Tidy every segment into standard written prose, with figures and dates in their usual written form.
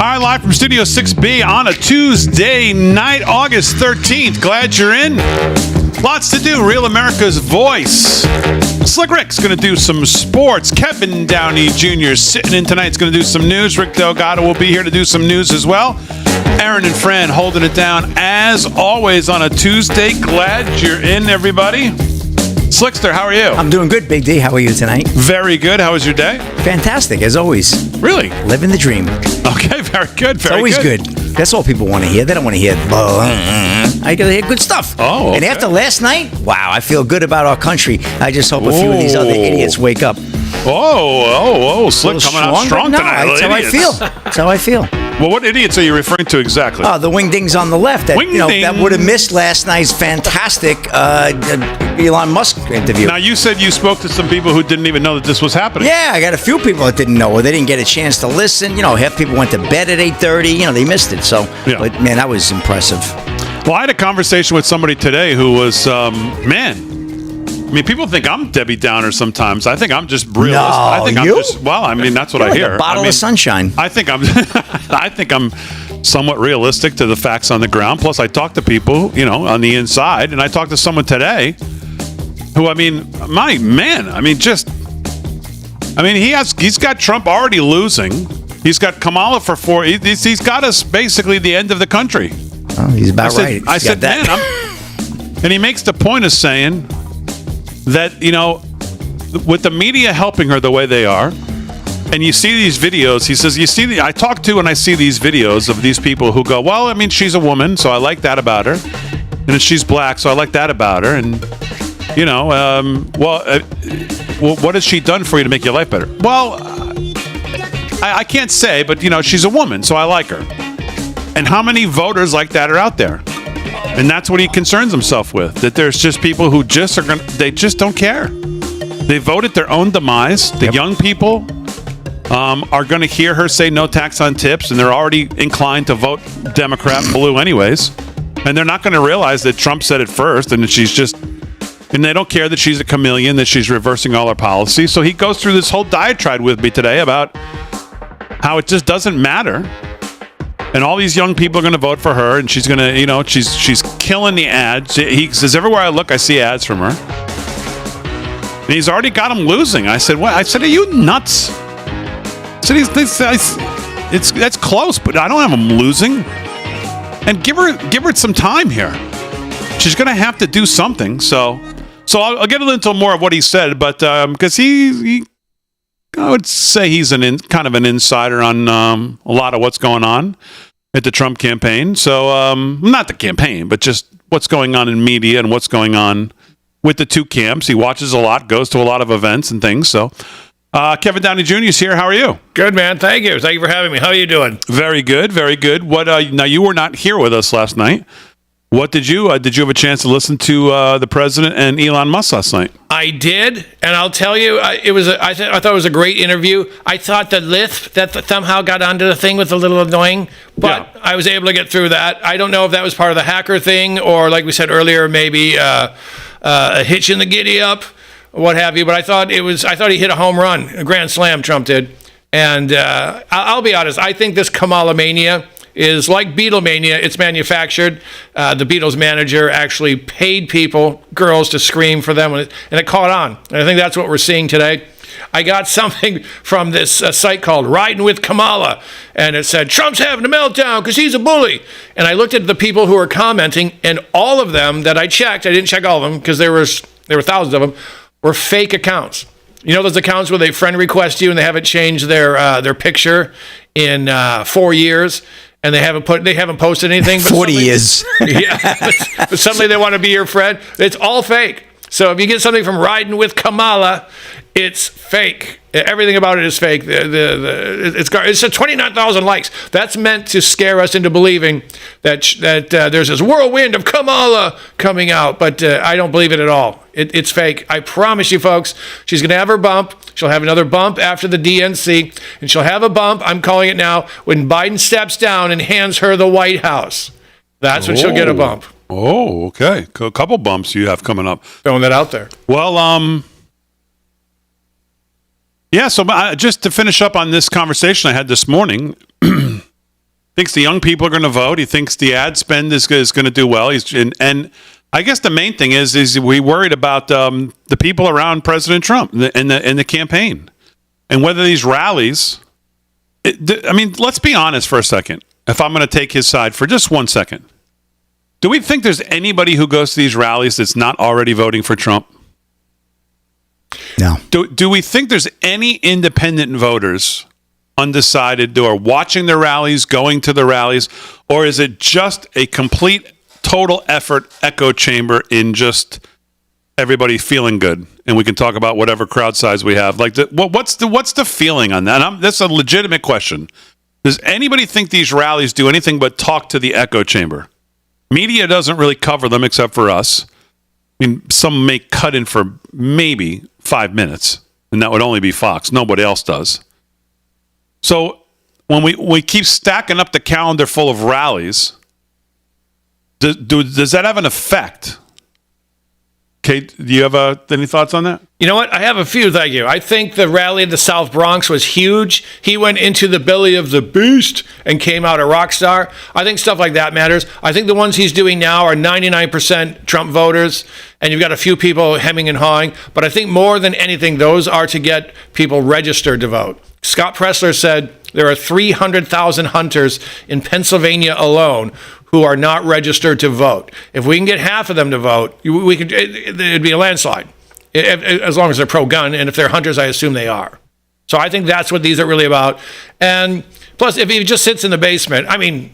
All right, live from Studio 6B on a Tuesday night, August 13th. Glad you're in. Lots to do. Real America's Voice. Slick Rick's going to do some sports. Kevin Downey Jr. sitting in tonight's going to do some news. Rick Delgado will be here to do some news as well. Aaron and Fran holding it down as always on a Tuesday. Glad you're in, everybody. Slickster, how are you? I'm doing good, Big D. How are you tonight? Very good. How was your day? Fantastic, as always. Really? Living the dream. Okay, very good. It's always good. That's all people want to hear. They don't want to hear, I got to hear good stuff. Oh, okay. And after last night, wow, I feel good about our country. I just hope a few of these other idiots wake up. Slick coming out strong tonight. That's how I feel. That's how I feel. Well, what idiots are you referring to exactly? The wingdings on the left that that would have missed last night's fantastic Elon Musk interview. Now, you said you spoke to some people who didn't even know that this was happening. Yeah, I got a few people that didn't know, or they didn't get a chance to listen. Half people went to bed at 8:30. They missed it. So, yeah. But man, that was impressive. Well, I had a conversation with somebody today who was, people think I'm Debbie Downer sometimes. I think I'm just realistic. That's what You're I hear. Like a bottle of sunshine. I think I'm somewhat realistic to the facts on the ground. Plus, I talk to people, on the inside, and I talked to someone today who, he's got Trump already losing. He's got Kamala for 4. He's got us basically the end of the country. Oh, he's about right. I said, man, and he makes the point of saying that, with the media helping her the way they are, and you see these videos, he says, I talk to and I see these videos of these people who go, well, she's a woman, so I like that about her. And she's black, so I like that about her. And, what has she done for you to make your life better? Well, I can't say, but, she's a woman, so I like her. And how many voters like that are out there? And that's what he concerns himself with, that there's just people who they just don't care. They vote at their own demise. The young people are going to hear her say no tax on tips, and they're already inclined to vote Democrat blue anyways. And they're not going to realize that Trump said it first, and and they don't care that she's a chameleon, that she's reversing all her policies. So he goes through this whole diatribe with me today about how it just doesn't matter. And all these young people are going to vote for her, and she's going to, she's killing the ads. He says, everywhere I look, I see ads from her. And he's already got them losing. I said, what? I said, are you nuts? I said, that's close, but I don't have them losing. And give her some time here. She's going to have to do something. So I'll get into more of what he said, but because I would say he's kind of an insider on a lot of what's going on at the Trump campaign. So, not the campaign, but just what's going on in media and what's going on with the two camps. He watches a lot, goes to a lot of events and things. So, Kevin Downey Jr. is here. How are you? Good, man. Thank you. Thank you for having me. How are you doing? Very good. Very good. Now, you were not here with us last night. What did you have a chance to listen to the president and Elon Musk last night? I did, and I'll tell you, I thought it was a great interview. I thought the lisp that somehow got onto the thing was a little annoying, but yeah. I was able to get through that. I don't know if that was part of the hacker thing or, like we said earlier, maybe a hitch in the giddy up, what have you. But I thought he hit a home run, a grand slam. Trump did, and I'll be honest. I think this Kamala mania is like Beatlemania. It's manufactured. The Beatles manager actually paid girls to scream for them, and it caught on. And I think that's what we're seeing today. I got something from this site called Riding with Kamala, and it said, Trump's having a meltdown because he's a bully. And I looked at the people who were commenting, and all of them that I checked, I didn't check all of them because there were thousands of them, were fake accounts. Those accounts where they friend request you and they haven't changed their picture in 4 years. And they haven't posted anything. But 40 years. Yeah, but suddenly they want to be your friend. It's all fake. So if you get something from Riding with Kamala, it's fake. Everything about it is fake. It's 29,000 likes. That's meant to scare us into believing that there's this whirlwind of Kamala coming out. But I don't believe it at all. It's fake. I promise you, folks. She's going to have her bump. She'll have another bump after the DNC. And she'll have a bump, I'm calling it now, when Biden steps down and hands her the White House. That's when she'll get a bump. Oh, okay. A couple bumps you have coming up. Throwing that out there. Well, yeah, so just to finish up on this conversation I had this morning, Thinks the young people are going to vote. He thinks the ad spend is going to do well. And I guess the main thing is we worried about the people around President Trump and the campaign, and whether these rallies. Let's be honest for a second. If I'm going to take his side for just 1 second, do we think there's anybody who goes to these rallies that's not already voting for Trump? No. Do we think there's any independent voters, undecided, who are watching the rallies, going to the rallies, or is it just a complete, total effort echo chamber in just everybody feeling good? And we can talk about whatever crowd size we have. Like, what's the feeling on that? That's a legitimate question. Does anybody think these rallies do anything but talk to the echo chamber? Media doesn't really cover them except for us. I mean, some may cut in for maybe 5 minutes, and that would only be Fox. Nobody else does. So when we keep stacking up the calendar full of rallies, does that have an effect? Kate, do you have any thoughts on that? You know what? I have a few, thank you. I think the rally in the South Bronx was huge. He went into the belly of the beast and came out a rock star. I think stuff like that matters. I think the ones he's doing now are 99% Trump voters, and you've got a few people hemming and hawing. But I think more than anything, those are to get people registered to vote. Scott Pressler said there are 300,000 hunters in Pennsylvania alone who are not registered to vote. If we can get half of them to vote, it'd be a landslide, as long as they're pro-gun. And if they're hunters, I assume they are. So I think that's what these are really about. And plus, if he just sits in the basement,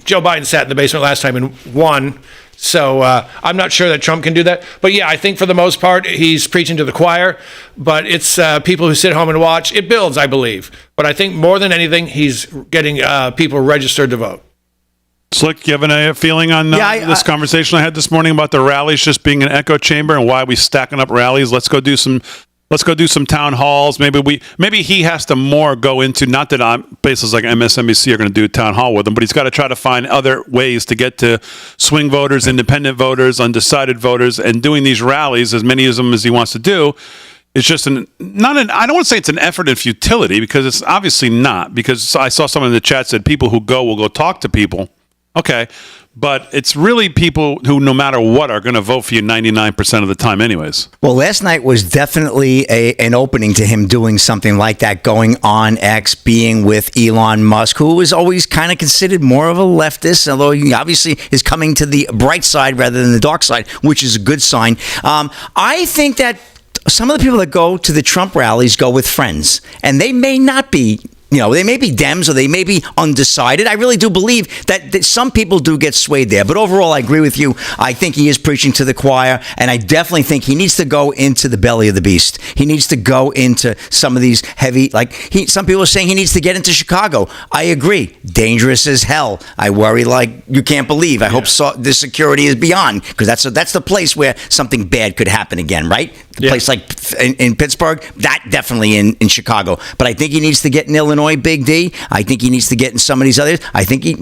Joe Biden sat in the basement last time and won. So I'm not sure that Trump can do that. But yeah, I think for the most part, he's preaching to the choir. But it's people who sit home and watch. It builds, I believe. But I think more than anything, he's getting people registered to vote. Slick, do you have a feeling on this conversation I had this morning about the rallies just being an echo chamber and why we stacking up rallies? Let's go do some town halls. Maybe he has to more go into, not that places like MSNBC are going to do a town hall with him, but he's got to try to find other ways to get to swing voters, independent voters, undecided voters, and doing these rallies, as many of them as he wants to do. It's just I don't want to say it's an effort in futility, because it's obviously not, because I saw someone in the chat said people who go will go talk to people. Okay, but it's really people who, no matter what, are going to vote for you 99% of the time anyways. Well, last night was definitely an opening to him doing something like that, going on X, being with Elon Musk, who was always kind of considered more of a leftist, although he obviously is coming to the bright side rather than the dark side, which is a good sign. I think that some of the people that go to the Trump rallies go with friends, and they may not be, they may be Dems or they may be undecided. I really do believe that some people do get swayed there. But overall, I agree with you. I think he is preaching to the choir, and I definitely think he needs to go into the belly of the beast. He needs to go into some of these heavy, some people are saying he needs to get into Chicago. I agree. Dangerous as hell. I worry like you can't believe. I hope the security is beyond, because that's the place where something bad could happen again, right? A place like in Pittsburgh, that definitely in Chicago. But I think he needs to get in Illinois, Big D. I think he needs to get in some of these others. I think you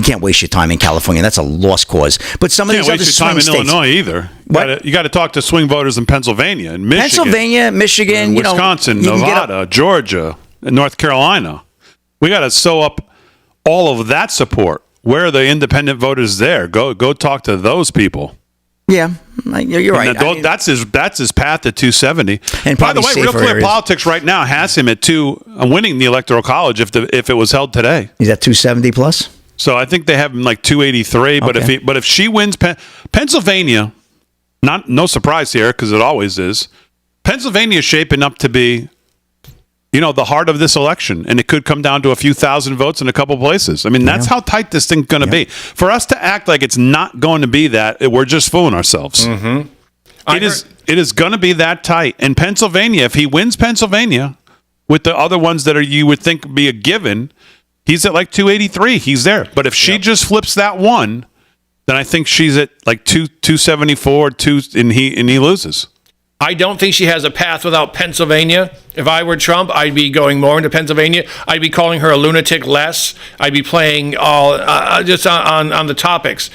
can't waste your time in California. That's a lost cause. But some of these other swing states. You can't waste your time in Illinois either. You got to talk to swing voters in Pennsylvania and Michigan. Wisconsin, Nevada, Georgia, and North Carolina. We got to sew up all of that support. Where are the independent voters there? Go talk to those people. Yeah, you're right. That's his path to 270. And by the way, Real Clear Politics right now has him at winning the Electoral College if it was held today. He's at 270 plus. So I think they have him like 283. Okay. But if she wins Pennsylvania, no surprise here because it always is. Pennsylvania is shaping up to be, the heart of this election, and it could come down to a few thousand votes in a couple places. That's how tight this thing's going to be. For us to act like it's not going to be that, we're just fooling ourselves. Mm-hmm. It is going to be that tight. And Pennsylvania, if he wins Pennsylvania with the other ones that you would think be a given, he's at like 283. He's there. But if she just flips that one, then I think she's at like 274, and he loses. I don't think she has a path without Pennsylvania. If I were Trump, I'd be going more into Pennsylvania. I'd be calling her a lunatic less. I'd be playing all just on the topics.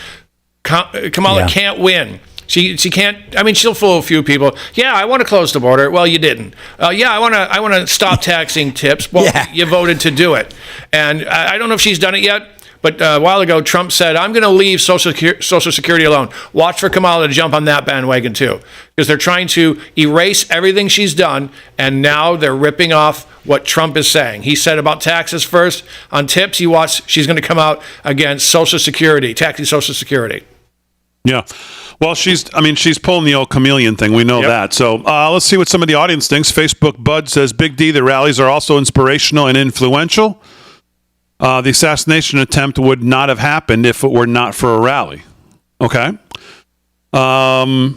Kamala can't win. She can't. She'll fool a few people. Yeah, I want to close the border. Well, you didn't. I want to stop taxing tips. Well, you voted to do it. And I don't know if she's done it yet. But a while ago, Trump said, I'm going to leave Social Security alone. Watch for Kamala to jump on that bandwagon, too. Because they're trying to erase everything she's done, and now they're ripping off what Trump is saying. He said about taxes first. On tips, you watch, she's going to come out against Social Security, taxing Social Security. Yeah. Well, she's pulling the old chameleon thing. We know that. So let's see what some of the audience thinks. Facebook Bud says, Big D, the rallies are also inspirational and influential. The assassination attempt would not have happened if it were not for a rally. Okay. I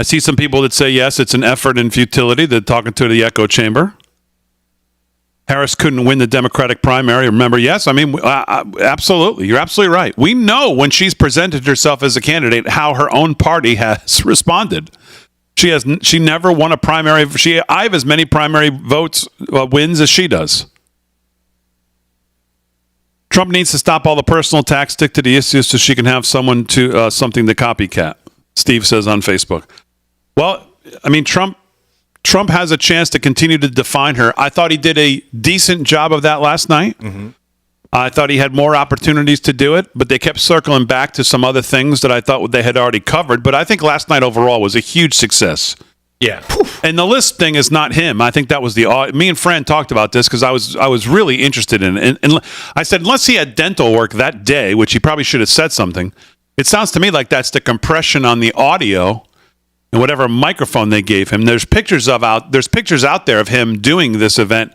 see some people that say, yes, it's an effort and futility. They're talking to the echo chamber. Harris couldn't win the Democratic primary. Remember, yes, absolutely. You're absolutely right. We know when she's presented herself as a candidate how her own party has responded. She never won a primary. I have as many primary votes wins as she does. Trump needs to stop all the personal attacks, stick to the issues so she can have something to copycat, Steve says on Facebook. Well, Trump has a chance to continue to define her. I thought he did a decent job of that last night. Mm-hmm. I thought he had more opportunities to do it, but they kept circling back to some other things that I thought they had already covered. But I think last night overall was a huge success. Yeah. And the list thing is not him. I think that was me and Fran talked about this because I was really interested in it. And I said, unless he had dental work that day, which he probably should have said something, it sounds to me like that's the compression on the audio and whatever microphone they gave him. There's pictures out there of him doing this event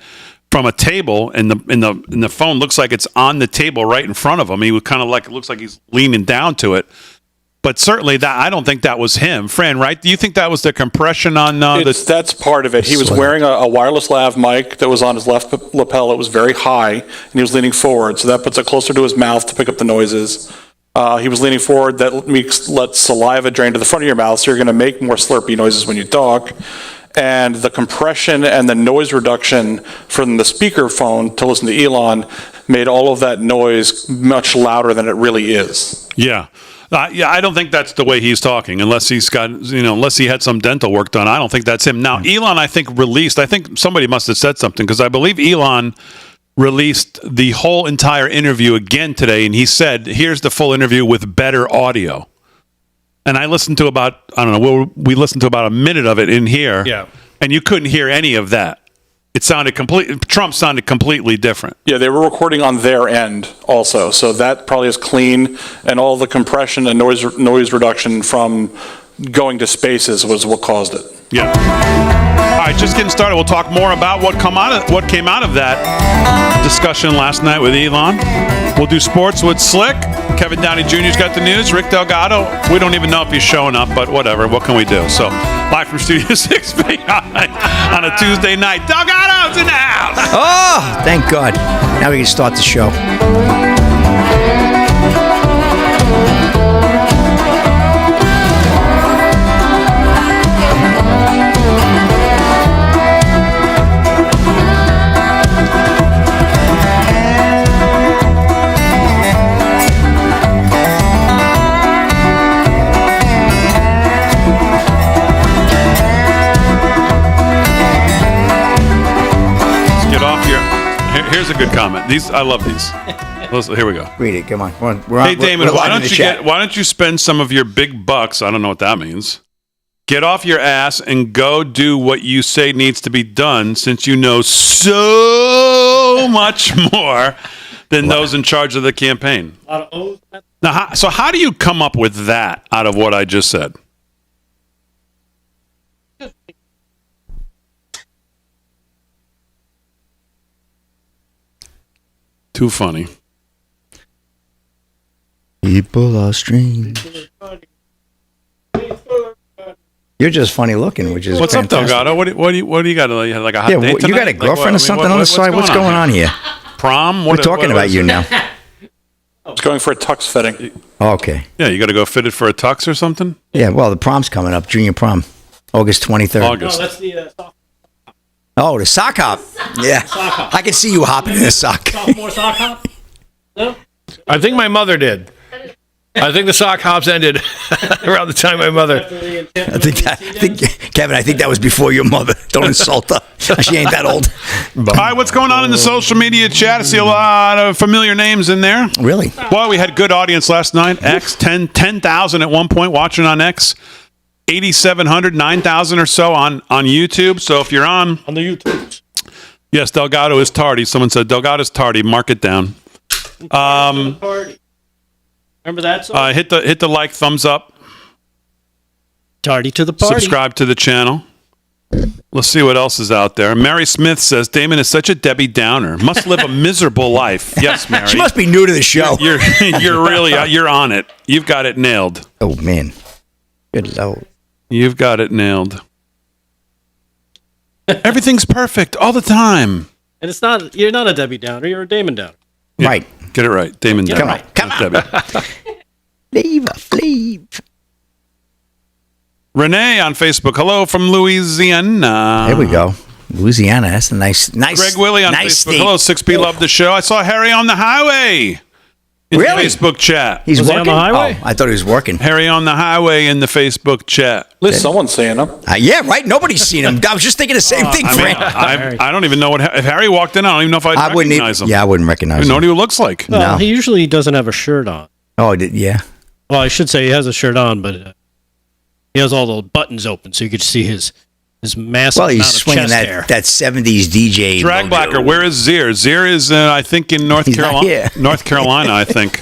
from a table, and the phone looks like it's on the table right in front of him. He was kind of like, it looks like he's leaning down to it. But certainly, I don't think that was him. Fran, right? Do you think that was the compression on this? That's part of it. He was wearing a wireless lav mic that was on his left lapel. It was very high, and he was leaning forward. So that puts it closer to his mouth to pick up the noises. He was leaning forward. That lets saliva drain to the front of your mouth, so you're going to make more slurpy noises when you talk. And the compression and the noise reduction from the speakerphone to listen to Elon made all of that noise much louder than it really is. Yeah. I don't think that's the way he's talking, unless he had some dental work done. I don't think that's him. Now, Elon, I think somebody must have said something, because I believe Elon released the whole entire interview again today, and he said, here's the full interview with better audio. And I listened to we listened to about a minute of it in here, and you couldn't hear any of that. It sounded Trump sounded completely different. Yeah, they were recording on their end also, so that probably is clean, and all the compression and noise reduction from going to spaces was what caused it. Yeah. All right, just getting started. We'll talk more about what came out of that discussion last night with Elon. We'll do sports with Slick. Kevin Downey Jr.'s got the news. Rick Delgado, we don't even know if he's showing up, but whatever. What can we do? So, live from Studio 6 on a Tuesday night. Delgado's in the house. Oh, thank God. Now we can start the show. Here's a good comment. I love these. Here we go. Read it. Come on. Hey, Damon, why don't you spend some of your big bucks? I don't know what that means. Get off your ass and go do what you say needs to be done, since you know so much more than those in charge of the campaign. Now, so how do you come up with that out of what I just said? Too funny. People are strange. You're just funny looking, which is what's fantastic. up, Delgado? What do you got? Like a hot date tonight? You got a girlfriend or something on the side? What's going on here? Prom? We're talking about you now. I was going for a tux fitting. Okay. Yeah, you got to go fitted for a tux or something? Yeah, well, the prom's coming up, junior prom, August 23rd. August. No, that's the sophomore. Oh, the sock hop. Yeah. Sock hop. I can see you hopping in a sock. Sophomore sock hop? No? I think my mother did. I think the sock hops ended around the time my mother. I think, Kevin, I think that was before your mother. Don't insult her. She ain't that old. All right, what's going on in the social media chat? I see a lot of familiar names in there. Really? Well, we had good audience last night. X, 10,000 at one point watching on X. 8,700, 9,000 or so on YouTube. So if you're on the YouTube. Yes, Delgado is tardy. Someone said Delgado's tardy. Mark it down. Party. Remember that song? Hit the like, thumbs up. Tardy to the party. Subscribe to the channel. Let's see what else is out there. Mary Smith says Damon is such a Debbie Downer. Must live a miserable life. Yes, Mary. She must be new to the show. You're really you're on it. You've got it nailed. Oh man, good lord. You've got it nailed. Everything's perfect all the time. And it's not. You're not a Debbie Downer. You're a Damon Downer. Yeah, Right. Get it right. Damon Downer. Come on. Debbie. Fleave. Renee on Facebook. Hello from Louisiana. There we go. Louisiana. That's a nice. Greg Willie on nice Facebook. state. Hello, 6P. Love the show. I saw Harry on the highway in Really? the Facebook chat. He's Was he working. on the highway? Oh, I thought he was working. Harry on the highway in the Facebook chat. At least someone's saying them. Yeah, right. Nobody's seen him. I was just thinking the same thing, I Frank. I don't even know if Harry walked in. I don't even know if I wouldn't recognize him. Yeah, I wouldn't recognize I don't know him. what he looks like. Well, No. he usually doesn't have a shirt on. Oh, yeah. Well, I should say he has a shirt on, but he has all the buttons open, so you could see his massive Well, he's amount of swinging chest hair. that 70s DJ. Drag logo. Blacker, where is Zir? Zir is, I think, in North He's not Carolina. here. North Carolina, I think.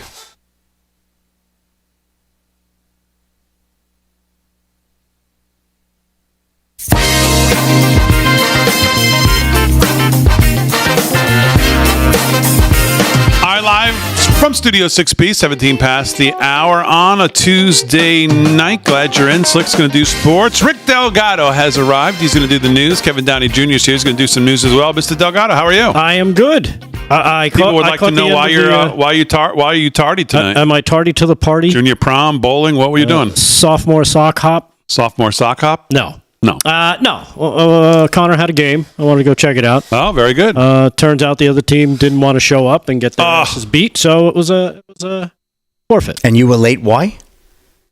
All right, live from Studio 6B, 17 past the hour on a Tuesday night. Glad you're in. Slick's going to do sports. Rick Delgado has arrived. He's going to do the news. Kevin Downey Jr. is here. He's going to do some news as well. Mr. Delgado, how are you? I am good. People would like to know why are you tardy tonight? Am I tardy to the party? Junior prom, bowling. What were you doing? Sophomore sock hop? Sophomore sock hop? No. No. No. Connor had a game. I wanted to go check it out. Oh, very good. Turns out the other team didn't want to show up and get their asses beat, so it was a forfeit. And you were late. Why?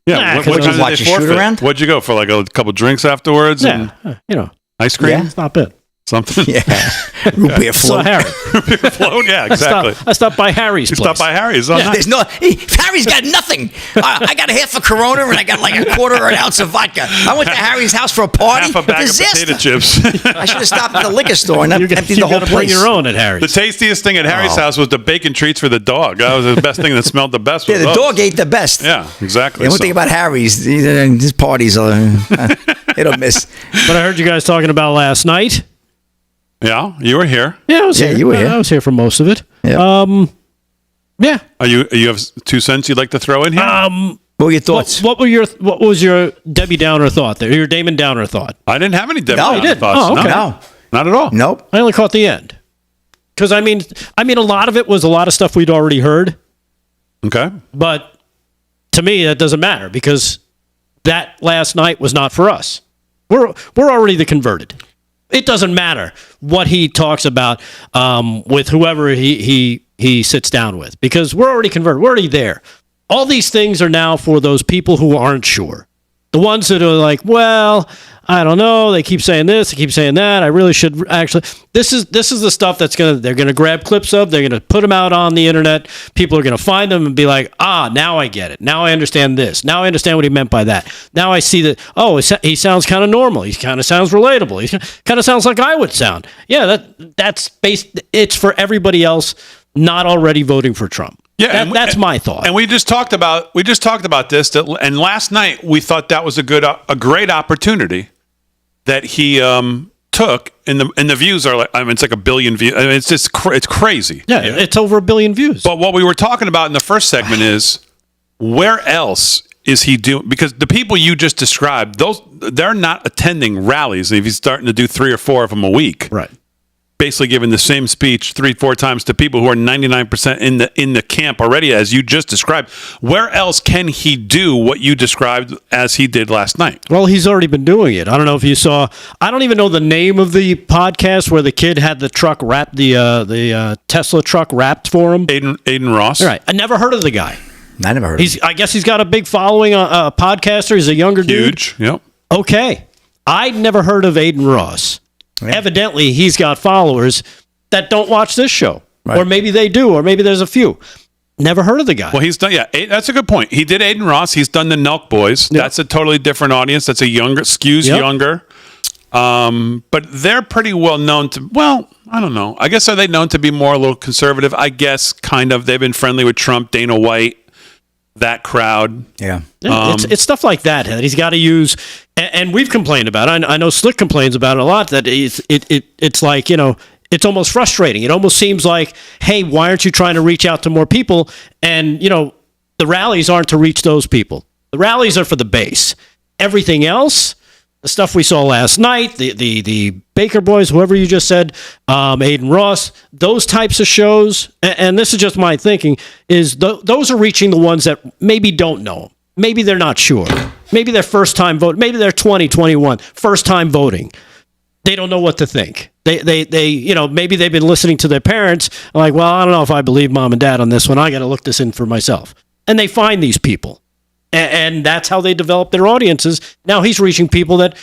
Yeah. Nah, 'cause What I was time did they watching forfeit? shoot-around? What'd you go for? Like a couple drinks afterwards? Yeah, And ice cream? Yeah. it's not bad. Something? Yeah. Root beer Saw float. Harry. Float? Yeah, exactly. I stopped by Harry's You place. stopped by Harry's. Oh, nice. There's no. Harry's got nothing. I got a half a Corona and I got like a quarter of an ounce of vodka. I went to Harry's house for a party. Half a bag Disaster. of potato chips. I should have stopped at the liquor store and emptied the whole gotta bring place. your own at The Harry's. tastiest thing at Harry's house was the bacon treats for the dog. That was the best thing that smelled the best. Yeah, was the those. dog ate the best. Yeah, exactly. And one So- thing about Harry's, these parties are hit or miss. But I heard you guys talking about last night. Yeah, you were here. Yeah, I was Yeah, here. you were here. I was here for most of it. Yeah. Yeah. Are you have 2 cents you'd like to throw in here? What were your thoughts? What was your Debbie Downer thought there? Your Damon Downer thought? I didn't have any Debbie No, you Downer didn't. thoughts. Oh, okay. No. Not at all. Nope. I only caught the end. Because I mean, a lot of it was a lot of stuff we'd already heard. Okay. But to me, that doesn't matter because that last night was not for us. We're already the converted. It doesn't matter what he talks about with whoever he sits down with because we're already converted. We're already there. All these things are now for those people who aren't sure. The ones that are like, well, I don't know. They keep saying this. They keep saying that. I really should actually. This is the stuff they're gonna grab clips of. They're gonna put them out on the internet. People are gonna find them and be like, now I get it. Now I understand this. Now I understand what he meant by that. Now I see that. Oh, he sounds kind of normal. He kind of sounds relatable. He kind of sounds like I would sound. Yeah, that's based. It's for everybody else not already voting for Trump. Yeah, that's my thought. And we just talked about this. And last night we thought that was a great opportunity that he took. And the views are like, it's like 1 billion views. I mean, it's just it's crazy. Yeah, it's over 1 billion views. But what we were talking about in the first segment is where else is he doing? Because the people you just described, they're not attending rallies. If he's starting to do 3 or 4 of them a week, Right. Basically giving the same speech 3-4 times to people who are 99% in the camp already, as you just described. Where else can he do what you described as he did last night? Well, he's already been doing it. I don't know if you saw. I don't even know the name of the podcast where the kid had the truck wrapped, the Tesla truck wrapped for him. Aiden Ross. All right. I never heard of the guy. I never heard of him. I guess he's got a big following, a podcaster. He's a younger dude. Huge. Yep. Okay. I'd never heard of Aiden Ross. Yeah. Evidently, he's got followers that don't watch this show. Right. Or maybe they do, or maybe there's a few. Never heard of the guy. Well, he's done. Yeah, that's a good point. He did Aiden Ross. He's done the Nelk Boys. Yep. That's a totally different audience. That's a younger, skews Yep. younger. But they're pretty well known to. Well, I don't know. I guess are they known to be more a little conservative? I guess kind of. They've been friendly with Trump, Dana White, that crowd. Yeah. It's stuff like that he's got to use, and we've complained about it. I know Slick complains about it a lot. That it's like, it's almost frustrating. It almost seems like, hey, why aren't you trying to reach out to more people? And the rallies aren't to reach those people. The rallies are for the base. Everything else, the stuff we saw last night, the Baker Boys, whoever you just said, Aiden Ross, those types of shows, and this is just my thinking, is those are reaching the ones that maybe don't know him. Maybe they're not sure. Maybe they're first time vote. Maybe they're 20, 21, first time voting. They don't know what to think. They maybe they've been listening to their parents, like, well, I don't know if I believe mom and dad on this one. I got to look this in for myself. And they find these people. And that's how they develop their audiences. Now he's reaching people that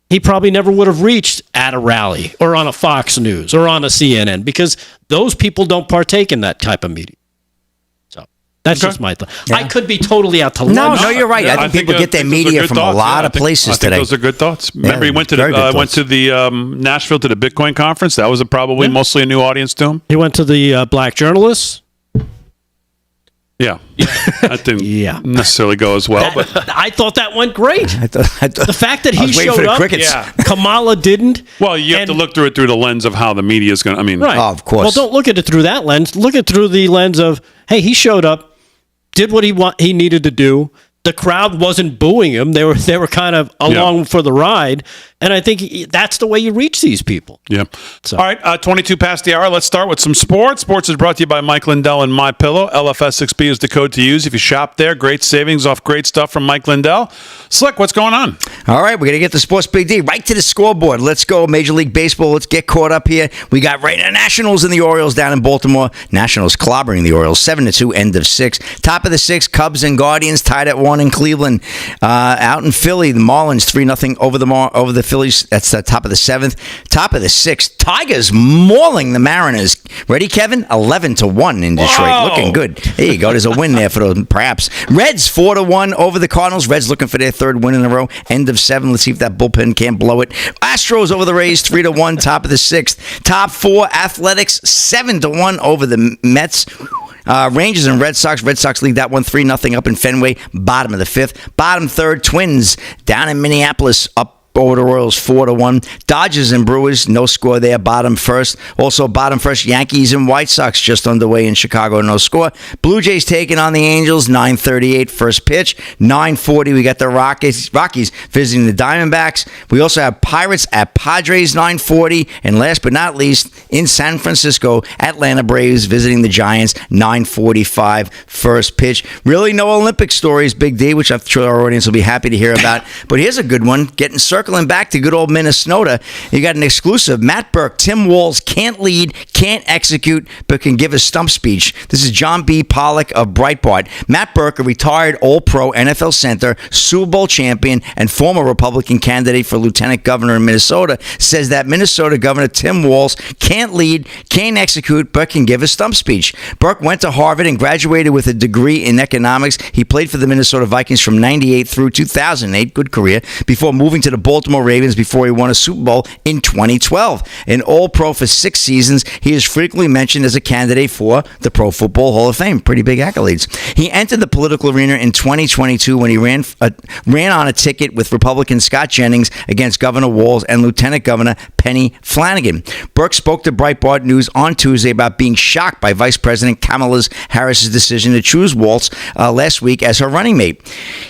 he probably never would have reached at a rally or on a Fox News or on a CNN, because those people don't partake in that type of media. So that's just my thought. Yeah. I could be totally out to lunch. No, you're right. Yeah, I think people get their those are media good from thoughts. a lot of I think places today. Those are good thoughts. Remember, he went to very good went thoughts. to the Nashville to the Bitcoin conference. That was probably mostly a new audience to him. He went to the Black Journalists. Yeah, that didn't Yeah. necessarily go as well, but I thought that went great. I thought- The fact that I he was waiting showed for the up, crickets. Yeah. Kamala didn't. well, you have to And- look through it through the lens of how the media is going to. I mean, Right. Oh, of course. Well, don't look at it through that lens. Look at it through the lens of, hey, he showed up, did what he needed to do. The crowd wasn't booing him. They were kind of along for the ride. And I think that's the way you reach these people. Yeah. So- All right, 22 past the hour. Let's start with some sports. Sports is brought to you by Mike Lindell and MyPillow. LFS6B is the code to use if you shop there. Great savings off great stuff from Mike Lindell. Slick, what's going on? All right, we're going to get the Sports Big D right to the scoreboard. Let's go, Major League Baseball. Let's get caught up here. We got right now Nationals and the Orioles down in Baltimore. Nationals clobbering the Orioles 7-2, end of 6. Top of the 6, Cubs and Guardians tied at 1 in Cleveland. Out in Philly, the Marlins 3-0 over the Phillies. That's the top of the 7th. Top of the 6th, Tigers mauling the Mariners. Ready, Kevin? 11-1 in Detroit. Whoa. Looking good. There you go. There's a win there for those, perhaps. Reds 4-1 over the Cardinals. Reds looking for their 3rd win in a row. End of 7. Let's see if that bullpen can't blow it. Astros over the Rays 3-1. Top of the 6th. Top 4, Athletics 7-1 over the Mets. Rangers and Red Sox. Red Sox lead that one 3-0 up in Fenway. Bottom of the 5th. Bottom 3rd, Twins down in Minneapolis up over the Royals 4-1. Dodgers and Brewers, no score there. Bottom 1st. Also bottom 1st, Yankees and White Sox just underway in Chicago, no score. Blue Jays taking on the Angels, 9:38 first pitch. 9:40 we got the Rockies visiting the Diamondbacks. We also have Pirates at Padres, 9:40. And last but not least, in San Francisco, Atlanta Braves visiting the Giants, 9:45 first pitch. Really no Olympic stories, Big D, which I'm sure our audience will be happy to hear about. But here's a good one, circling back to good old Minnesota. You got an exclusive. Matt Burke, Tim Walz can't lead, can't execute, but can give a stump speech. This is John B. Pollock of Breitbart. Matt Burke, a retired All-Pro NFL center, Super Bowl champion, and former Republican candidate for lieutenant governor in Minnesota, says that Minnesota Governor Tim Walz can't lead, can't execute, but can give a stump speech. Burke went to Harvard and graduated with a degree in economics. He played for the Minnesota Vikings from 98 through 2008. Good career. Before moving to the Baltimore Ravens before he won a Super Bowl in 2012. An All-Pro for 6 seasons, he is frequently mentioned as a candidate for the Pro Football Hall of Fame. Pretty big accolades. He entered the political arena in 2022 when he ran on a ticket with Republican Scott Jennings against Governor Walz and Lieutenant Governor Penny Flanagan. Burke spoke to Breitbart News on Tuesday about being shocked by Vice President Kamala Harris' decision to choose Walz last week as her running mate.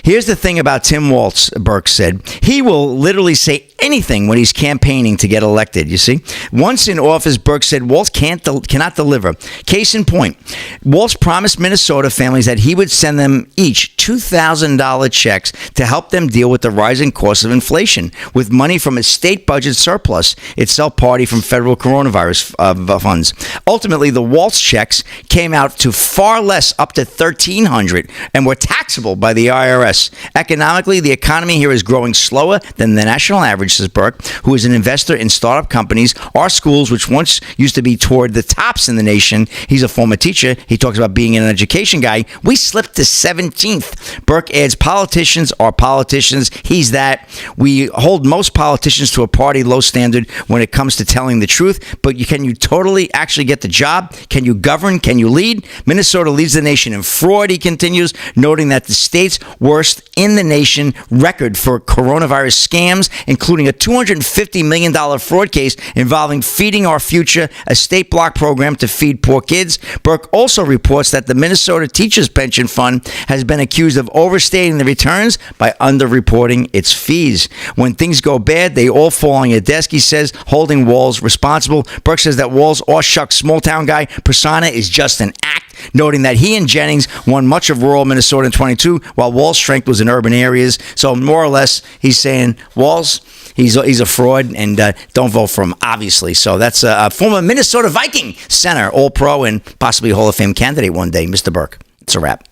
Here's the thing about Tim Walz, Burke said. He will literally literally say anything when he's campaigning to get elected, you see. Once in office, Burke said Walz cannot deliver. Case in point, Walz promised Minnesota families that he would send them each $2,000 checks to help them deal with the rising cost of inflation with money from a state budget surplus itself party from federal coronavirus funds. Ultimately, the Walz checks came out to far less, up to $1,300, and were taxable by the IRS. Economically, the economy here is growing slower than the national average, says Burke, who is an investor in startup companies. Our schools, which once used to be toward the tops in the nation, he's a former teacher, he talks about being an education guy, we slipped to 17th. Burke adds, politicians are politicians. He's that. We hold most politicians to a party low standard when it comes to telling the truth, but can you totally actually get the job? Can you govern? Can you lead? Minnesota leads the nation in fraud, he continues, noting that the state's worst in the nation record for coronavirus scams, including a $250 million fraud case involving Feeding Our Future, a state block program to feed poor kids. Burke also reports that the Minnesota Teachers Pension Fund has been accused of overstating the returns by underreporting its fees. When things go bad, they all fall on your desk, he says, holding Walz responsible. Burke says that Walz, shucks, small town guy persona is just an act, noting that he and Jennings won much of rural Minnesota in 22, while Walz's strength was in urban areas. So more or less, he's saying Walz, he's a fraud, and don't vote for him, obviously. So that's a former Minnesota Viking center, All-Pro, and possibly Hall of Fame candidate one day, Mr. Burke. It's a wrap.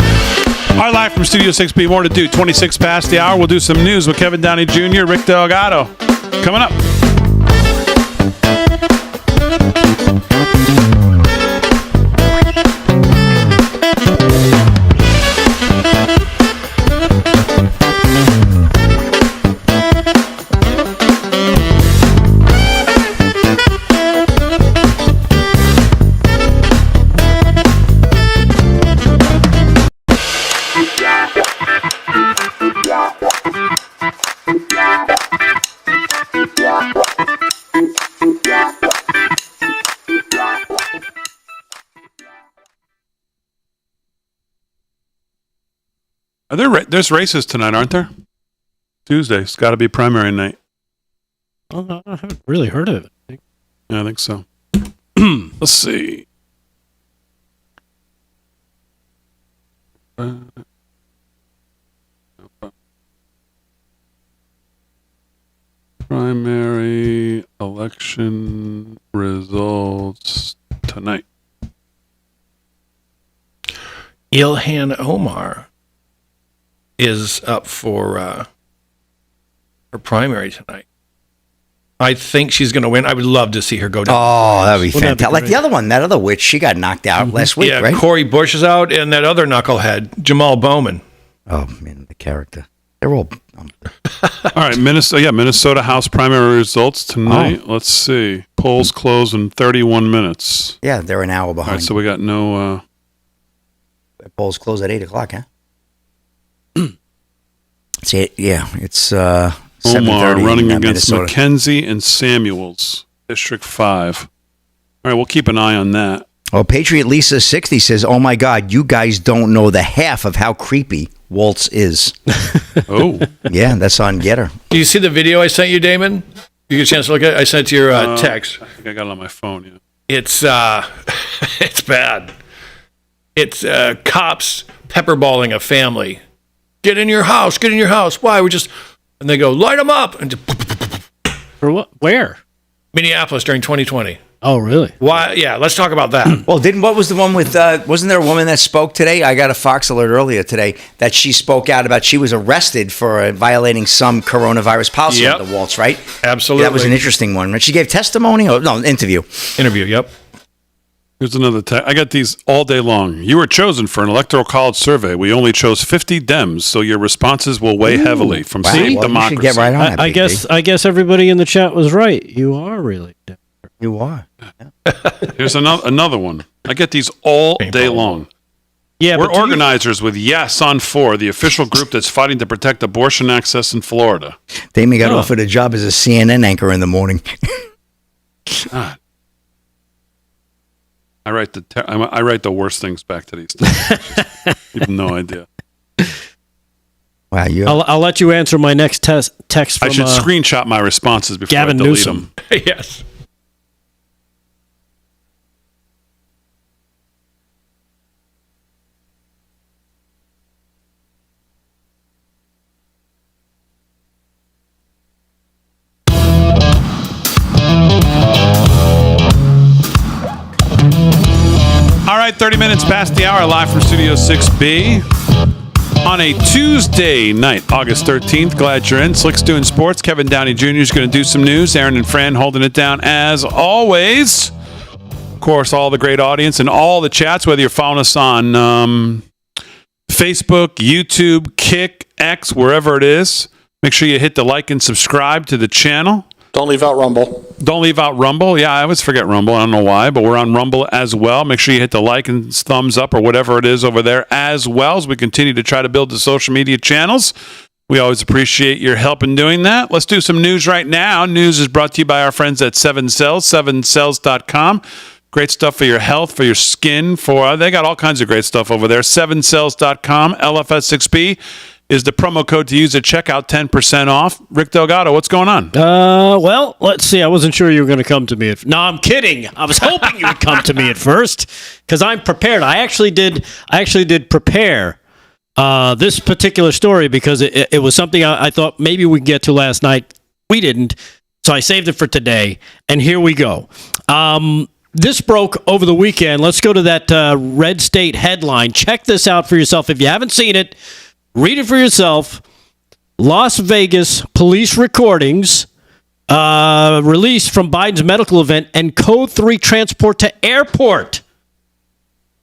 All right, live from Studio 6B, more to do. 26 past the hour. We'll do some news with Kevin Downey Jr., Rick Delgado. Coming up. There's races tonight, aren't there? Tuesday. It's got to be primary night. I haven't really heard of it. Yeah, I think so. Let's see. Primary election results tonight. Ilhan Omar is up for her primary tonight. I think she's going to win. I would love to see her go down. Oh, that'd be Wouldn't that be fantastic. Like great? the other one, that other witch, she got knocked out last week, Yeah, right? Cory Bush is out, and that other knucklehead, Jamal Bowman. Oh, man, the character. They're all... All right, Minnesota House primary results tonight. Let's see. Polls close in 31 minutes. Yeah, they're an hour All behind. right, so we got no... Polls close at 8 o'clock, huh? It's it's 7:30 Omar running in against Minnesota. McKenzie and Samuels, District 5. All right, we'll keep an eye on that. Well, Patriot Lisa 60 says, "Oh my God, you guys don't know the half of how creepy Walz is." Oh. Yeah, that's on Getter. Do you see the video I sent you, Damon? You get a chance to look at it? I sent it to your text. I think I got it on my phone, yeah. It's it's bad. It's cops pepperballing a family. Get in your house. Get in your house. Why? And they go, light them up. And For what? Where? Minneapolis during 2020. Oh, really? Why? Yeah, let's talk about that. Well, what was the one with, wasn't there a woman that spoke today? I got a Fox alert earlier today that she spoke out about she was arrested for violating some coronavirus policy Yep. at the Walz, right? Absolutely. That was an interesting one. She gave testimony? Interview. Interview, yep. Here's another I got these all day long. You were chosen for an electoral college survey. We only chose 50 Dems, so your responses will weigh heavily from Wow. State Well, Democracy. you should get right on that, I Big guess D. I guess everybody in the chat was right. You are really. You are. Here's another one. I get these all day long. Yeah, We're but do you- organizers with Yes on 4, the official group that's fighting to protect abortion access in Florida. Damien got offered a job as a CNN anchor in the morning. God. I write the worst things back to these things. You have no idea. Wow, I'll let you answer my next text from I should screenshot my responses before Gavin I delete Newsom. them. Yes. All right, 30 minutes past the hour, live from Studio 6B on a Tuesday night, August 13th. Glad you're in. Slick's doing sports. Kevin Downey Jr. is going to do some news. Aaron and Fran holding it down as always. Of course, all the great audience and all the chats, whether you're following us on Facebook, YouTube, Kick, X, wherever it is. Make sure you hit the like and subscribe to the channel. Don't leave out Rumble. Don't leave out Rumble. Yeah, I always forget Rumble. I don't know why, but we're on Rumble as well. Make sure you hit the like and thumbs up or whatever it is over there as well as we continue to try to build the social media channels. We always appreciate your help in doing that. Let's do some news right now. News is brought to you by our friends at 7cells, 7cells.com. Great stuff for your health, for your skin, they got all kinds of great stuff over there. 7cells.com, LFS6B. Is the promo code to use at checkout, 10% off. Rick Delgado, what's going on? Well, let's see. I wasn't sure you were going to come to me. No, I'm kidding. I was hoping you would come to me at first because I'm prepared. I actually did prepare this particular story because it was something I thought maybe we could get to last night. We didn't, so I saved it for today, and here we go. This broke over the weekend. Let's go to that Red State headline. Check this out for yourself. If you haven't seen it, read it for yourself. Las Vegas police recordings released from Biden's medical event and Code 3 transport to airport.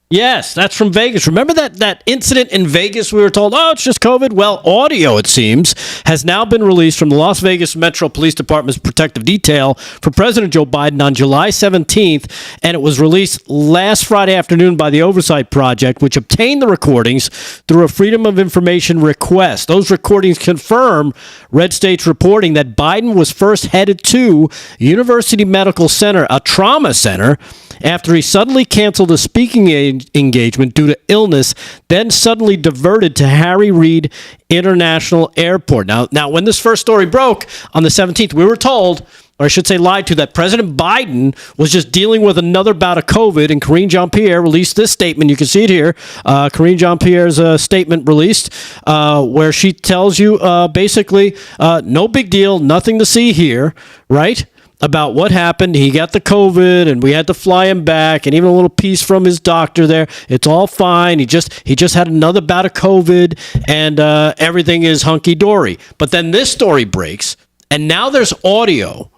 Yes, that's from Vegas. Remember that incident in Vegas? We were told, oh, it's just COVID. Well, audio, it seems, has now been released from the Las Vegas Metro Police Department's protective detail for President Joe Biden on July 17th, and it was released last Friday afternoon by the Oversight Project, which obtained the recordings through a Freedom of Information request. Those recordings confirm Red State's reporting that Biden was first headed to University Medical Center, a trauma center, after he suddenly canceled a speaking engagement due to illness, then suddenly diverted to Harry Reid International Airport. Now, when this first story broke on the 17th, we were told, or I should say lied to, that President Biden was just dealing with another bout of COVID, and Karine Jean-Pierre released this statement. You can see it here. Karine Jean-Pierre's statement released where she tells you basically, no big deal, nothing to see here, right? About what happened. He got the COVID and we had to fly him back, and even a little piece from his doctor there. It's all fine. He just had another bout of COVID, and everything is hunky-dory. But then this story breaks, and now there's audio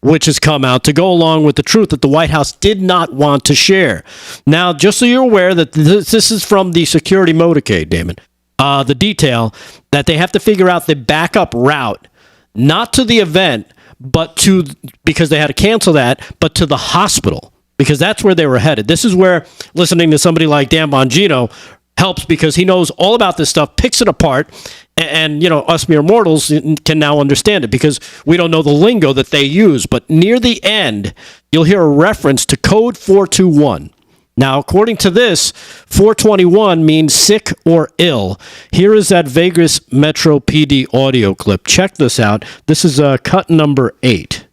which has come out to go along with the truth that the White House did not want to share. Now, just so you're aware that this is from the security motorcade, Damon, the detail that they have to figure out the backup route, not to the event, but because they had to cancel that, but to the hospital, because that's where they were headed. This is where listening to somebody like Dan Bongino helps, because he knows all about this stuff, picks it apart, and us mere mortals can now understand it because we don't know the lingo that they use. But near the end, you'll hear a reference to Code 421. Now, according to this, 421 means sick or ill. Here is that Vegas Metro PD audio clip. Check this out. This is cut number 8.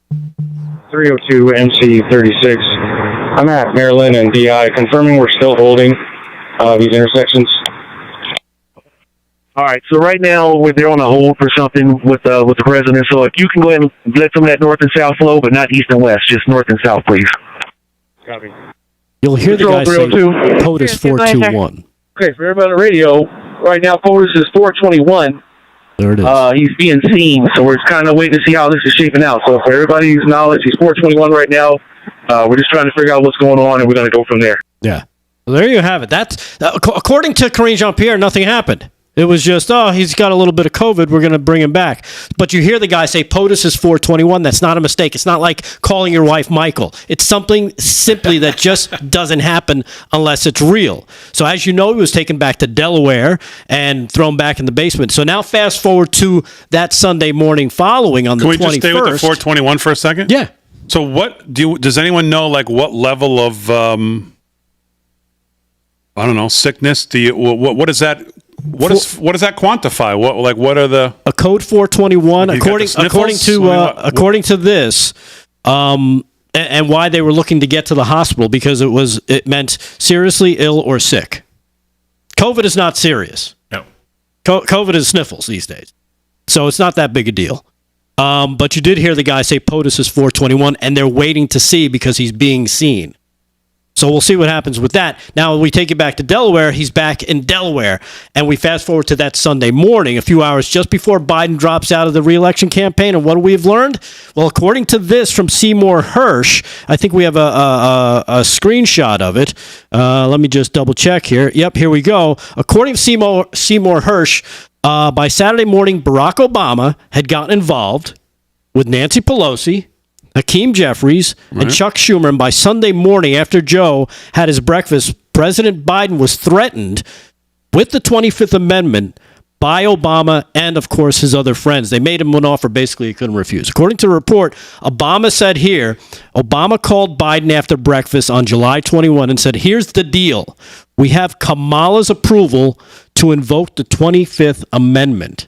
302 MC 36. I'm at Maryland and DI, confirming we're still holding these intersections. All right, so right now they're on a hold for something with the president. So if you can go ahead and let some of that north and south flow, but not east and west, just north and south, please. Copy. You'll hear the guy say POTUS 421. Okay, for everybody on the radio, right now POTUS is 421. There it is. He's being seen, so we're kind of waiting to see how this is shaping out. So for everybody's knowledge, he's 421 right now. We're just trying to figure out what's going on, and we're going to go from there. Yeah. Well, there you have it. That's according to Karine Jean-Pierre, nothing happened. It was just, he's got a little bit of COVID, we're going to bring him back. But you hear the guy say POTUS is 421. That's not a mistake. It's not like calling your wife Michael. It's something simply that just doesn't happen unless it's real. So as you know, he was taken back to Delaware and thrown back in the basement. So now fast forward to that Sunday morning following on the 21st. Can we just stay with the 421 for a second? Yeah. So does anyone know, like, what level of, I don't know, sickness what does that What does that quantify? What are the a code 421 You got the sniffles? according to this, and why they were looking to get to the hospital because it meant seriously ill or sick. COVID is not serious. No. COVID is sniffles these days, so it's not that big a deal. But you did hear the guy say POTUS is 421, and they're waiting to see because he's being seen. So we'll see what happens with that. Now, we take it back to Delaware. He's back in Delaware. And we fast forward to that Sunday morning, a few hours just before Biden drops out of the re-election campaign. And what do we have learned? Well, according to this from Seymour Hersh, I think we have a screenshot of it. Let me just double check here. Yep, here we go. According to Seymour Hersh, by Saturday morning, Barack Obama had gotten involved with Nancy Pelosi, Hakeem Jeffries, and Chuck Schumer. And by Sunday morning, after Joe had his breakfast, President Biden was threatened with the 25th Amendment by Obama and, of course, his other friends. They made him an offer basically he couldn't refuse. According to the report, Obama said here, Obama called Biden after breakfast on July 21 and said, here's the deal. We have Kamala's approval to invoke the 25th Amendment.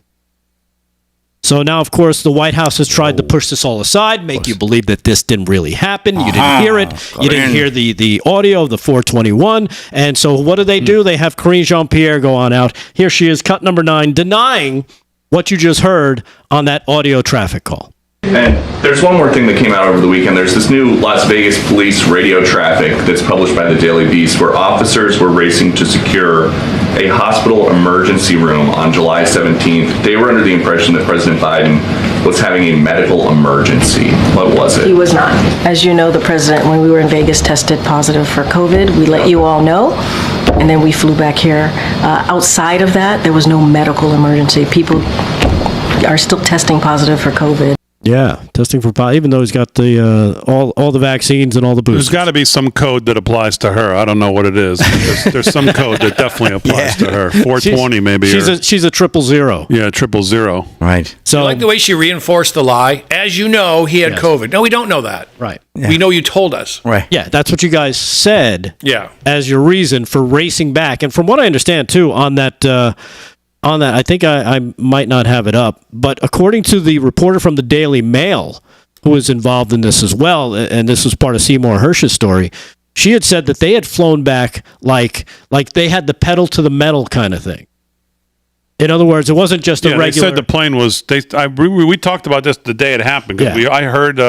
So now, of course, the White House has tried to push this all aside, make you believe that this didn't really happen. You didn't hear it. You didn't hear the audio of the 421. And so what do? They have Karine Jean-Pierre go on out. Here she is, cut number 9, denying what you just heard on that audio traffic call. And there's one more thing that came out over the weekend. There's this new Las Vegas police radio traffic that's published by the Daily Beast where officers were racing to secure a hospital emergency room on July 17th. They were under the impression that President Biden was having a medical emergency. What was it? He was not. As you know, the president, when we were in Vegas, tested positive for COVID. We let you all know, and then we flew back here. Outside of that, there was no medical emergency. People are still testing positive for COVID. Yeah, testing for even though he's got the all the vaccines and all the boosters. There's got to be some code that applies to her. I don't know what it is. There's some code that definitely applies to her. 420 maybe. She's a 000. Yeah, 000. Right. So I like the way she reinforced the lie. As you know, he had COVID. No, we don't know that. Right. Yeah. We know you told us. Right. Yeah, that's what you guys said. Yeah. As your reason for racing back, and from what I understand too, on that, I think I might not have it up, but according to the reporter from the Daily Mail, who was involved in this as well, and this was part of Seymour Hersh's story, she had said that they had flown back like they had the pedal to the metal kind of thing. In other words, it wasn't just a regular. They said the plane was. We talked about this the day it happened. I heard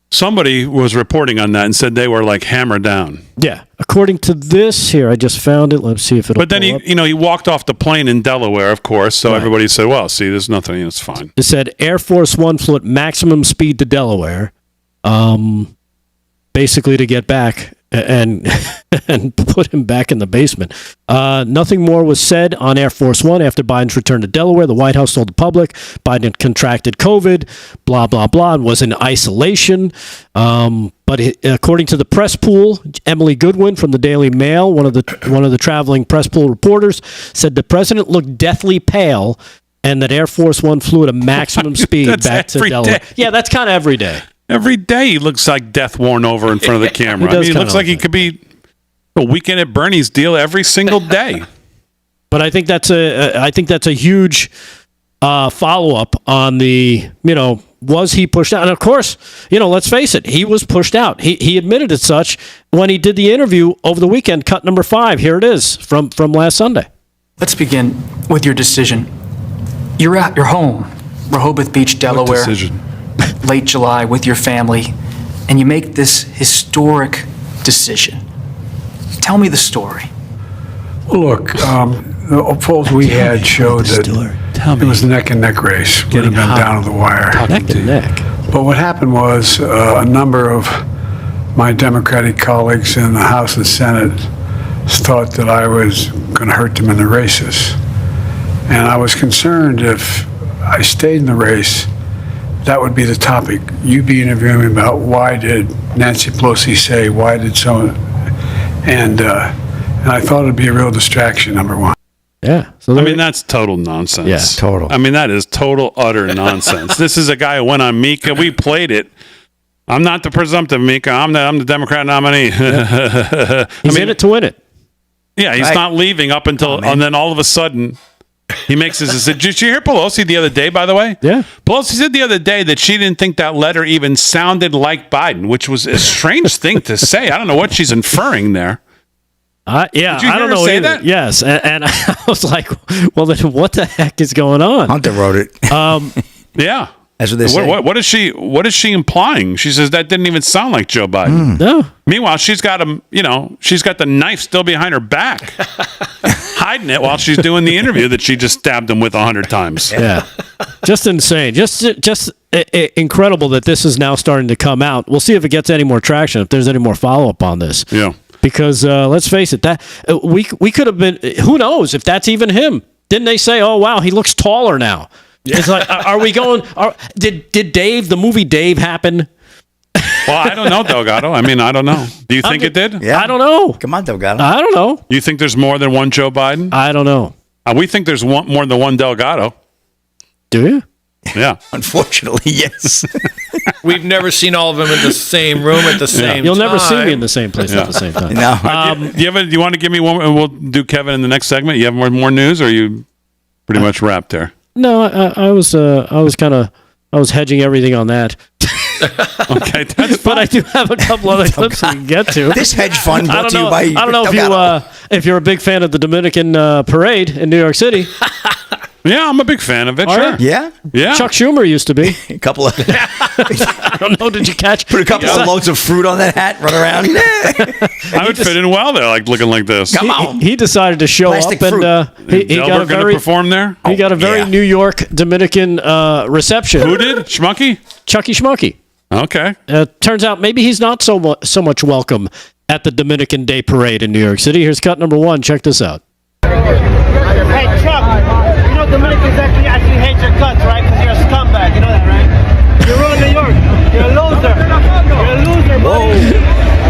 somebody was reporting on that and said they were like hammered down. Yeah, according to this here, I just found it. Let's see if it'll. But then he walked off the plane in Delaware, of course. So everybody said, "Well, see, there's nothing. It's fine." It said Air Force One flew at maximum speed to Delaware, basically to get back and put him back in the basement. Nothing more was said on Air Force One after Biden's return to Delaware. The White House told the public Biden had contracted COVID, blah, blah, blah, and was in isolation. But according to the press pool, Emily Goodwin from the Daily Mail, one of the traveling press pool reporters, said the president looked deathly pale and that Air Force One flew at a maximum speed back to Delaware. Yeah, that's kind of every day. Every day he looks like death worn over in front of the camera. He looks like he could be a Weekend at Bernie's deal every single day. But I think that's a huge follow-up on the, was he pushed out? And of course, let's face it, he was pushed out. He admitted as such when he did the interview over the weekend, cut number 5. Here it is from last Sunday. Let's begin with your decision. You're at your home, Rehoboth Beach, Delaware. What decision? Late July with your family, and you make this historic decision. Tell me the story. Look, the polls we had showed that it was a neck-and-neck race. Would have been down to the wire. Neck and neck. But what happened was a number of my Democratic colleagues in the House and Senate thought that I was going to hurt them in the races. And I was concerned if I stayed in the race, that would be the topic. You'd be interviewing me about why did Nancy Pelosi say, why did so, and I thought it'd be a real distraction, number one. Yeah. So that's total nonsense. Yeah, total. That is total, utter nonsense. This is a guy who went on Mika. We played it. I'm not the presumptive Mika. I'm the Democrat nominee. He's in it to win it. Yeah, he's Right. not leaving up until, and then all of a sudden, he makes his decision. Did you hear Pelosi the other day, by the way? Yeah. Pelosi said the other day that she didn't think that letter even sounded like Biden, which was a strange thing to say. I don't know what she's inferring there. Yeah, Did you I hear don't her know say either. that? Yes, and I was like, well, then what the heck is going on? Hunter wrote it. Yeah. That's what they say. What is she implying? She says that didn't even sound like Joe Biden. No. Meanwhile, she's got she's got the knife still behind her back, hiding it while she's doing the interview that she just stabbed him with 100 times. Yeah. Just insane. Just incredible that this is now starting to come out. We'll see if it gets any more traction, if there's any more follow-up on this. Yeah. Because let's face it, that we could have been, who knows if that's even him. Didn't they say, oh, wow, he looks taller now? Yeah. It's like, are we going, did Dave, the movie Dave happen? Well, I don't know, Delgado. I mean, I don't know. Do you think it did? Yeah. I don't know. Come on, Delgado. I don't know. You think there's more than one Joe Biden? I don't know. We think there's more than one Delgado. Do you? Yeah. Unfortunately, yes. We've never seen all of them in the same room at the same time. You'll never see me in the same place at the same time. No. Do you want to give me one, and we'll do Kevin in the next segment? You have more news, or are you pretty much wrapped there? No, I was hedging everything on that. Okay, that's fine. But I do have a couple other clips we can get to. This hedge fund brought to you by I don't know Delgado. if you're a big fan of the Dominican parade in New York City. Yeah, I'm a big fan of it. Are Sure. you? Yeah? Yeah. Chuck Schumer used to be. A couple of I don't know. Did you catch? put a couple of loads of fruit on that hat, run around. I would fit in well there, like looking like this. Come on. He decided to show Plastic up, and he got a Delbert going very to perform there? he got a very yeah. New York Dominican reception. Who did? Schmucky? Chucky Schmucky. Okay. Turns out maybe he's not so much welcome at the Dominican Day Parade in New York City. Here's cut number 1. Check this out. Hey, Chuck, you know Dominicans actually hate your guts, right? Because you're a scumbag, you know that, right? You ruined New York. You're a loser. You're a loser, buddy.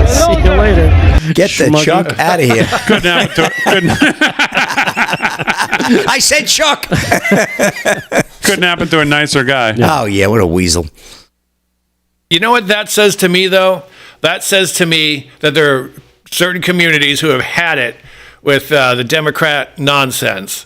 See you later. Get the Schmucky. Chuck out of here. I said Chuck. Couldn't happen to a nicer guy. Oh, yeah, what a weasel. You know what that says to me, though? That says to me that there are certain communities who have had it with the Democrat nonsense.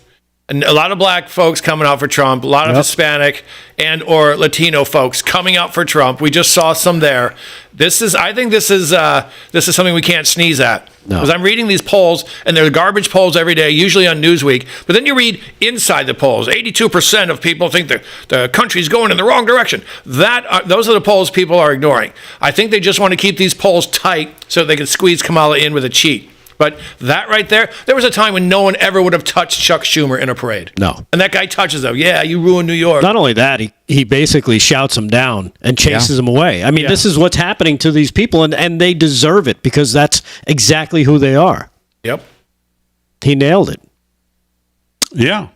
And a lot of black folks coming out for Trump, a lot of Hispanic and or Latino folks coming out for Trump. We just saw some there. I think this is something we can't sneeze at. Because I'm reading these polls, and they're garbage polls every day, usually on Newsweek. But then you read inside the polls, 82% of people think the country's going in the wrong direction. Those are the polls people are ignoring. I think they just want to keep these polls tight so they can squeeze Kamala in with a cheat. But that right there was a time when no one ever would have touched Chuck Schumer in a parade. No. And that guy touches them. Yeah, you ruined New York. Not only that, he basically shouts them down and chases them away. I mean, this is what's happening to these people, and they deserve it because that's exactly who they are. Yep. He nailed it. Yeah.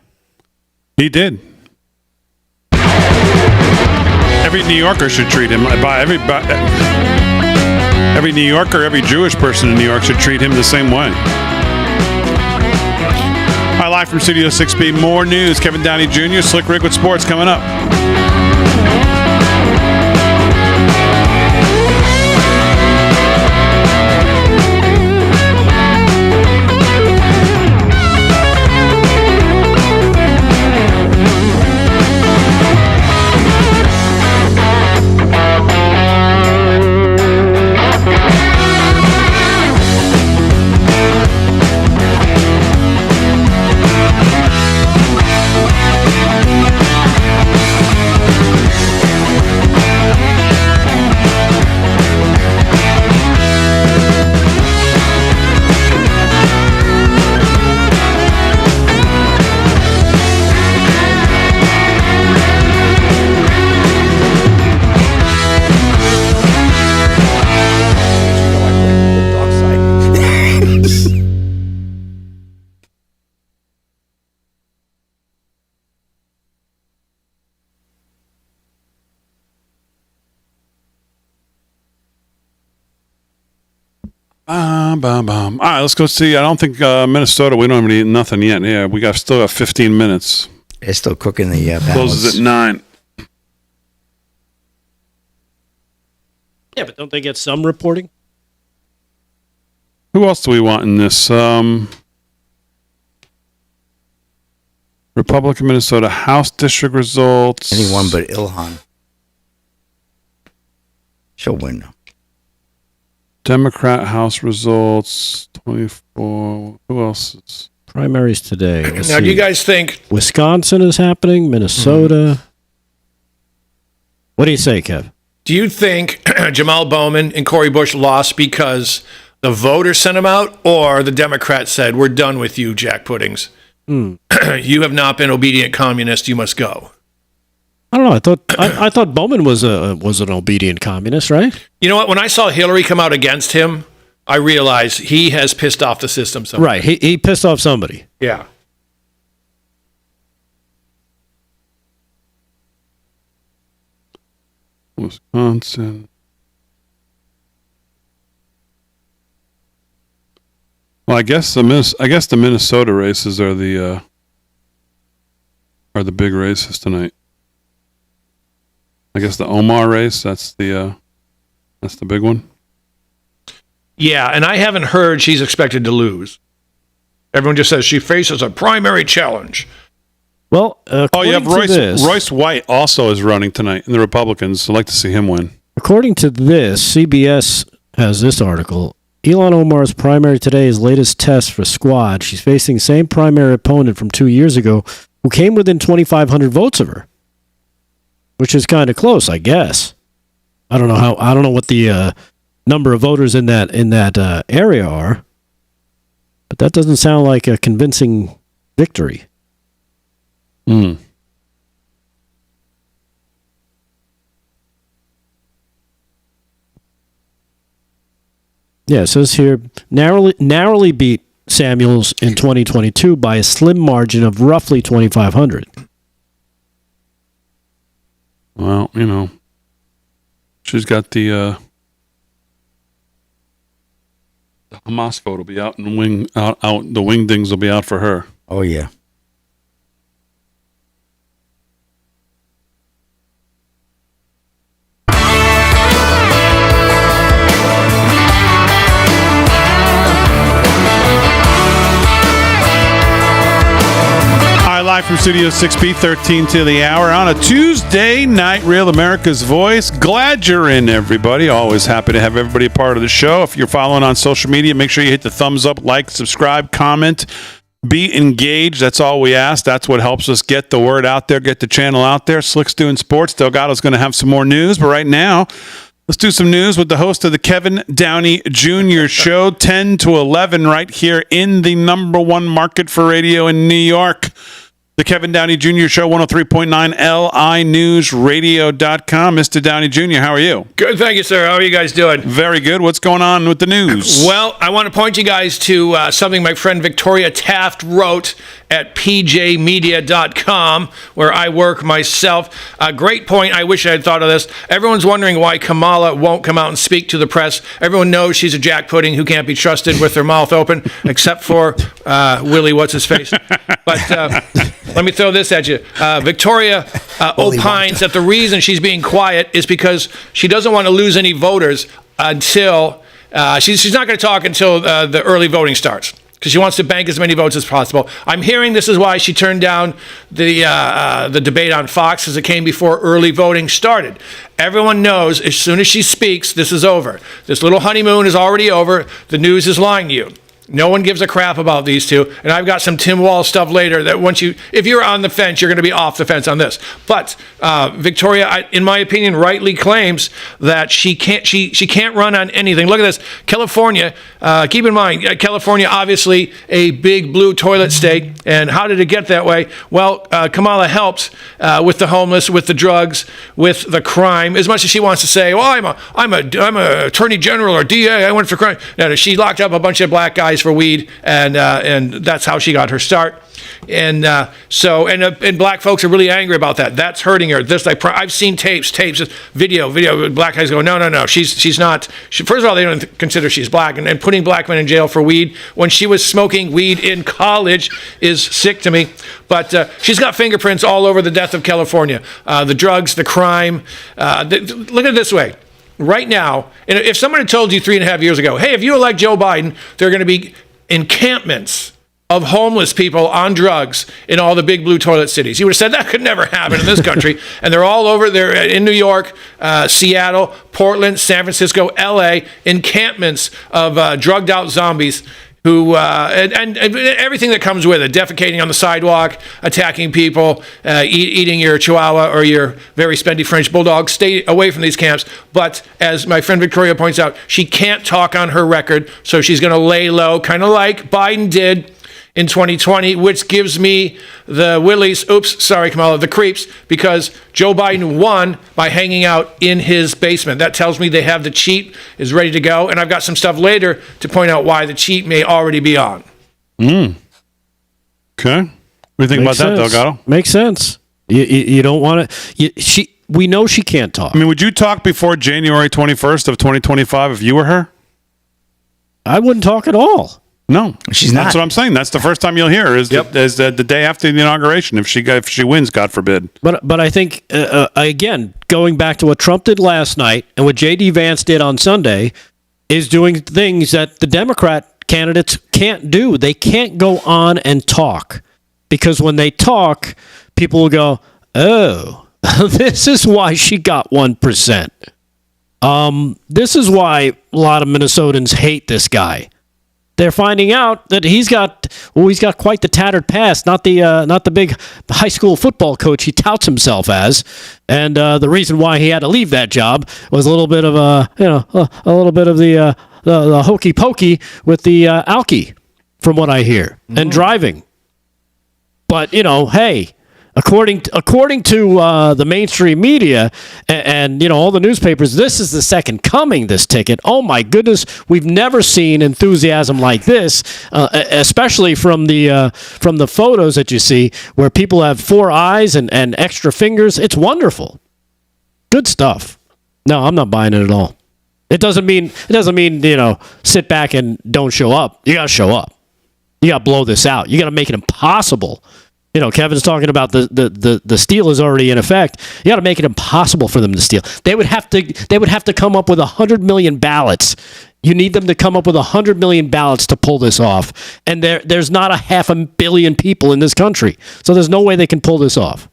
He did. Every New Yorker should treat him every New Yorker, every Jewish person in New York should treat him the same way. All right, live from Studio 6B, more news. Kevin Downey Jr., Slick Rick with sports coming up. All right, let's go see. I don't think Minnesota, we don't have nothing yet. Yeah, we still got 15 minutes. They're still cooking the Closes at 9. Yeah, but don't they get some reporting? Who else do we want in this? Republican Minnesota House District results. Anyone but Ilhan. She'll win. Democrat House results, 24. Who else is? Primaries today. Now, do you guys think Wisconsin is happening? Minnesota? What do you say, Kev? Do you think Jamal Bowman and Cory Bush lost because the voters sent them out, or the Democrats said, "We're done with you, Jack Puddings. You have not been obedient communist. You must go"? I don't know. I thought Bowman was an obedient communist, right? You know what? When I saw Hillary come out against him, I realized he has pissed off the system somehow. Right. He pissed off somebody. Yeah. Wisconsin. Well, I guess the Minnesota races are the big races tonight. I guess the Omar race, that's the big one. Yeah, and I haven't heard she's expected to lose. Everyone just says she faces a primary challenge. Well, you have Royce White also is running tonight in the Republicans. So I'd like to see him win. According to this, CBS has this article. Ilhan Omar's primary today is latest test for Squad. She's facing the same primary opponent from 2 years ago who came within 2,500 votes of her, which is kind of close, I guess. I don't know what the number of voters in that area are, but that doesn't sound like a convincing victory. Yeah, it says here, narrowly beat Samuels in 2022 by a slim margin of roughly 2,500. Well, she's got the Hamas vote will be out, and the wingdings will be out for her. Oh, yeah. Live from Studio 6B, 13 to the hour on a Tuesday night. Real America's Voice. Glad you're in, everybody. Always happy to have everybody a part of the show. If you're following on social media, make sure you hit the thumbs up, like, subscribe, comment, be engaged. That's all we ask. That's what helps us get the word out there, get the channel out there. Slick's doing sports. Delgado's going to have some more news, but right now, let's do some news with the host of the Kevin Downey Jr. Show, 10 to 11, right here in the number one market for radio in New York. The Kevin Downey Jr. Show, 103.9 linewsradio.com. Mr. Downey Jr., how are you? Good, thank you, sir. How are you guys doing? Very good. What's going on with the news? Well, I want to point you guys to something my friend Victoria Taft wrote at pjmedia.com, where I work myself. A great point. I wish I had thought of this. Everyone's wondering why Kamala won't come out and speak to the press. Everyone knows she's a jack pudding who can't be trusted with her mouth open, except for Willie, what's-his-face. But let me throw this at you. Victoria opines that the reason she's being quiet is because she doesn't want to lose any voters until she's not going to talk until the early voting starts, because she wants to bank as many votes as possible. I'm hearing this is why she turned down the debate on Fox, as it came before early voting started. Everyone knows as soon as she speaks, this is over. This little honeymoon is already over. The news is lying to you. No one gives a crap about these two, and I've got some Tim Walz stuff later that if you're on the fence, you're going to be off the fence on this. But Victoria, in my opinion, rightly claims that she can't run on anything. Look at this, California. Keep in mind, California, obviously a big blue toilet state, and how did it get that way? Well, Kamala helped with the homeless, with the drugs, with the crime. As much as she wants to say, "Well, I'm a attorney general or DA, I went for crime." No, she locked up a bunch of black guys for weed, and that's how she got her start. And black folks are really angry about that. That's hurting her. I've seen tapes, video. Black guys go, no. She's not. First of all, they don't consider she's black, and putting black men in jail for weed when she was smoking weed in college is sick to me. But she's got fingerprints all over the death of California, the drugs, the crime. Look at it this way. Right now, and if someone had told you 3.5 years ago, hey, if you elect Joe Biden, there are going to be encampments of homeless people on drugs in all the big blue toilet cities. You would have said that could never happen in this country. And they're all over there in New York, Seattle, Portland, San Francisco, LA, encampments of drugged out zombies who, and everything that comes with it, defecating on the sidewalk, attacking people, eating your chihuahua or your very spendy French bulldog. Stay away from these camps. But as my friend Victoria points out, she can't talk on her record, so she's going to lay low, kind of like Biden did in 2020, which gives me the willies, Kamala, the creeps, because Joe Biden won by hanging out in his basement. That tells me they have the cheat is ready to go, and I've got some stuff later to point out why the cheat may already be on. Okay. What do you think about that, Delgado? Makes sense. You don't want to. We know she can't talk. I mean, would you talk before January 21st of 2025 if you were her? I wouldn't talk at all. No, she's not. That's what I'm saying. That's the first time you'll hear her is the day after the inauguration. If she wins, God forbid. But I think again, going back to what Trump did last night and what J.D. Vance did on Sunday, is doing things that the Democrat candidates can't do. They can't go on and talk because when they talk, people will go, "Oh, this is why she got 1%." This is why a lot of Minnesotans hate this guy. They're finding out that he's got quite the tattered past, not the big high school football coach he touts himself as, and the reason why he had to leave that job was a little bit of the hokey pokey with the alky, from what I hear, and driving. But hey. According to the mainstream media and all the newspapers, this is the second coming. This ticket, oh my goodness, we've never seen enthusiasm like this, especially from the photos that you see where people have 4 eyes and extra fingers. It's wonderful, good stuff. No, I'm not buying it at all. It doesn't mean sit back and don't show up. You got to show up. You got to blow this out. You got to make it impossible. Kevin's talking about the steal is already in effect. You got to make it impossible for them to steal. They would have to come up with 100 million ballots. You need them to come up with 100 million ballots to pull this off. And there's not 500 million people in this country, so there's no way they can pull this off.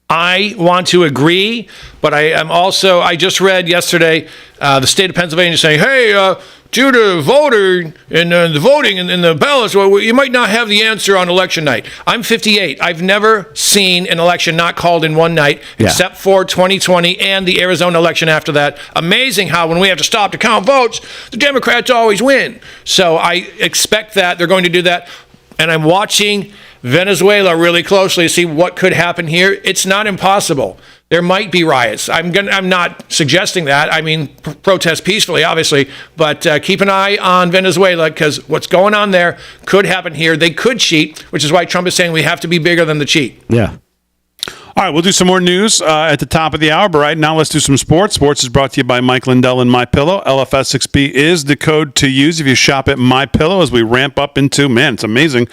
I want to agree, but I just read yesterday the state of Pennsylvania saying, hey, due to voter and the voting and the ballots, well, you might not have the answer on election night. I'm 58. I've never seen an election not called in one night, except for 2020 and the Arizona election after that. Amazing how when we have to stop to count votes, the Democrats always win. So I expect that they're going to do that. And I'm watching Venezuela really closely to see what could happen here. It's not impossible. There might be riots. I'm not suggesting that. I mean, protest peacefully, obviously, but keep an eye on Venezuela because what's going on there could happen here. They could cheat, which is why Trump is saying we have to be bigger than the cheat. Yeah. All right, we'll do some more news at the top of the hour, but right now let's do some sports. Sports is brought to you by Mike Lindell and MyPillow. LFS6B is the code to use if you shop at MyPillow as we ramp up into, it's amazing.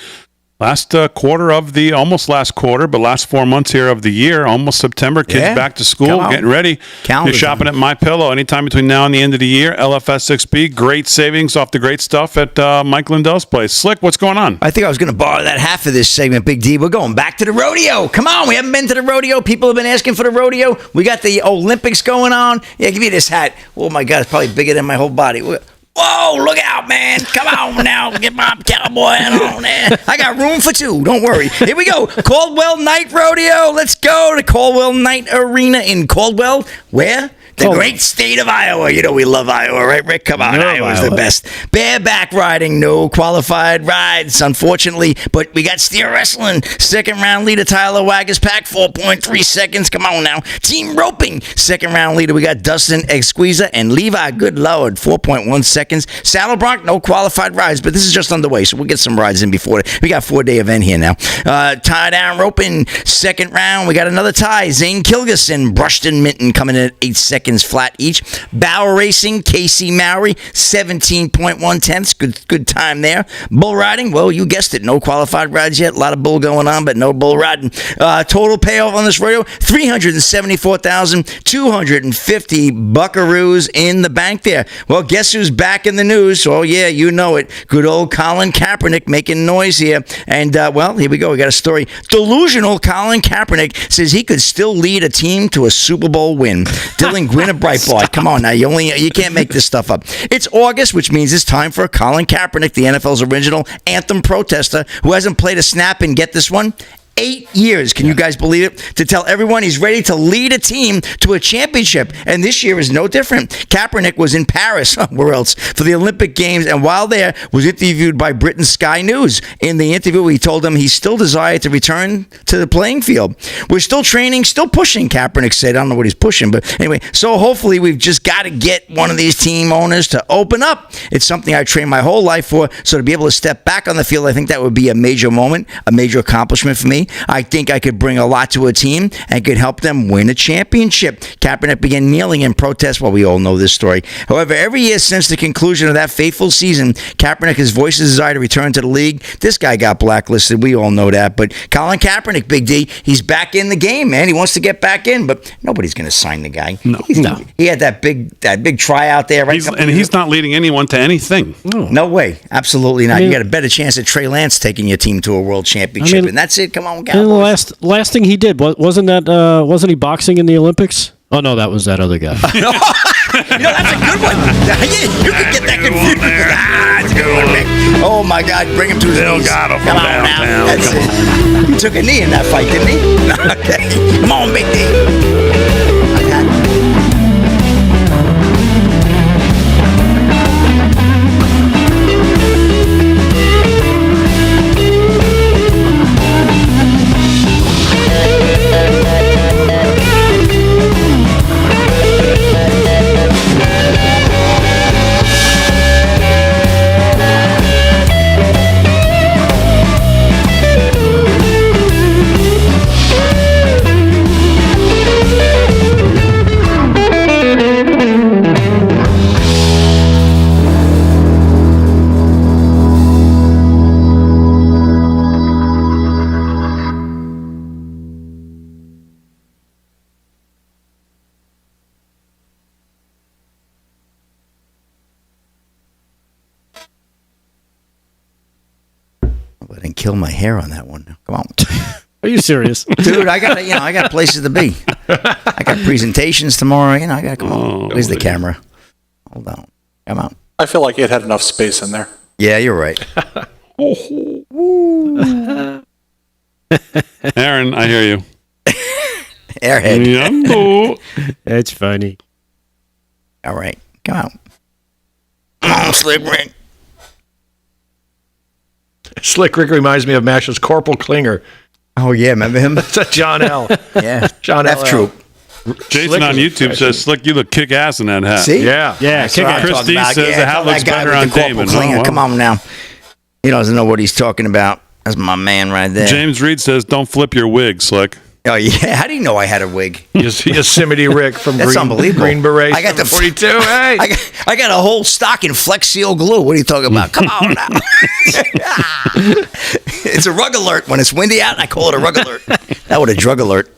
Last quarter of almost last quarter, but last 4 months here of the year, almost September. Kids back to school, getting ready. You're shopping at MyPillow anytime between now and the end of the year. LFS6B, great savings off the great stuff at Mike Lindell's place. Slick, what's going on? I think I was going to borrow that half of this segment, Big D. We're going back to the rodeo. Come on, we haven't been to the rodeo. People have been asking for the rodeo. We got the Olympics going on. Yeah, give me this hat. Oh, my God, it's probably bigger than my whole body. Whoa, look out, man. Come on now. Get my cowboy hat on there. I got room for 2. Don't worry. Here we go. Caldwell Night Rodeo. Let's go to Caldwell Night Arena in Caldwell. Where? The great state of Iowa. We love Iowa, right, Rick? Come on, Iowa's the best. Bareback riding, no qualified rides, unfortunately. But we got steer wrestling. Second round leader, Tyler Wagerspack, 4.3 seconds. Come on now. Team roping. Second round leader, we got Dustin Exquisa and Levi Good Lord, 4.1 seconds. Saddle Bronc, no qualified rides, but this is just underway, so we'll get some rides in before it. We got a 4-day event here now. Tie down roping, second round. We got another tie. Zane Kilgerson, Brushton Minton coming in at 8 seconds. seconds flat each. Barrel racing, Casey Mowry, 17.1 tenths. Good time there. Bull riding, well, you guessed it. No qualified rides yet. A lot of bull going on, but no bull riding. Total payoff on this rodeo, $374,250 buckaroos in the bank there. Well, guess who's back in the news? Oh, yeah, you know it. Good old Colin Kaepernick making noise here. And, well, here we go. We got a story. Delusional Colin Kaepernick says he could still lead a team to a Super Bowl win. Dylan Gwynn of Breitbart. Come on now. You can't make this stuff up. It's August, which means it's time for Colin Kaepernick, the NFL's original anthem protester, who hasn't played a snap in, get this one, 8 years. Can you guys believe it? To tell everyone he's ready to lead a team to a championship. And this year is no different. Kaepernick was in Paris, where else, for the Olympic Games, and while there was interviewed by Britain's Sky News. In the interview, he told them he still desired to return to the playing field. We're still training, still pushing, Kaepernick said. I don't know what he's pushing, but anyway, so hopefully we've just got to get one of these team owners to open up. It's something I trained my whole life for, so to be able to step back on the field, I think that would be a major moment, a major accomplishment for me. I think I could bring a lot to a team and could help them win a championship. Kaepernick began kneeling in protest. Well, we all know this story. However, every year since the conclusion of that fateful season, Kaepernick has voiced his desire to return to the league. This guy got blacklisted. We all know that. But Colin Kaepernick, Big D, he's back in the game, man. He wants to get back in, but nobody's going to sign the guy. No. He had that big tryout there. Right? He's not leading anyone to anything. No way. Absolutely not. You got a better chance at Trey Lance taking your team to a world championship, and that's it. Come on, Cowboys. Last thing he did wasn't he boxing in the Olympics? Oh no, that was that other guy. That's a good one. You can get that confused. That's a good one, Mick. Oh my God, bring him to his knees. Delgado from Come on downtown. now. That's it. He took a knee in that fight, didn't he? Okay. Come on, Big D. I didn't kill my hair on that one. Come on. Are you serious? Dude, I got places to be. I got presentations tomorrow. I got to come on. Where's the camera? Hold on. Come on. I feel like it had enough space in there. Yeah, you're right. Aaron, I hear you. Airhead. That's funny. All right. Come on. Come on, Slick Rick. Slick Rick reminds me of Mash's Corporal Klinger. Oh, yeah. Remember him? That's John L. Yeah. John F Troop. Jason Slick on was YouTube says, Slick, you look kick ass in that hat. See? Yeah. That's what I'm Chris talking D about. says the hat looks that guy better with on the Corporal Damon. Klinger. Oh, wow. Come on now. He doesn't know what he's talking about. That's my man right there. James Reed says, don't flip your wig, Slick. Oh, yeah. How do you know I had a wig? Yosemite Rick from That's unbelievable. Green Beret. I got the 42. Hey. I got a whole stock in Flex Seal glue. What are you talking about? Come on now. It's a rug alert. When it's windy out, I call it a rug alert. That would a drug alert.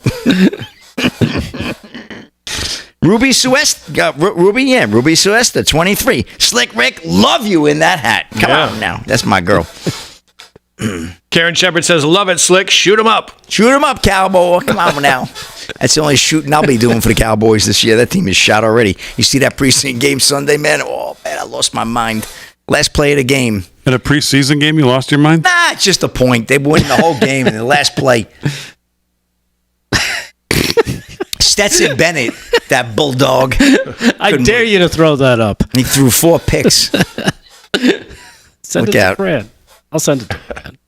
Ruby Suesta, Ruby Suesta, 23. Slick Rick, love you in that hat. Come on now. That's my girl. Karen Shepard says, love it, Slick. Shoot him up. Shoot him up, Cowboy. Come on now. That's the only shooting I'll be doing for the Cowboys this year. That team is shot already. You see that preseason game Sunday, man? Oh, man, I lost my mind. Last play of the game. In a preseason game, you lost your mind? Nah, it's just a point. They win the whole game in the last play. Stetson Bennett, that bulldog. I dare you to throw that up. He threw 4 picks. Send Look it out. to Fran. I'll send it to Fran.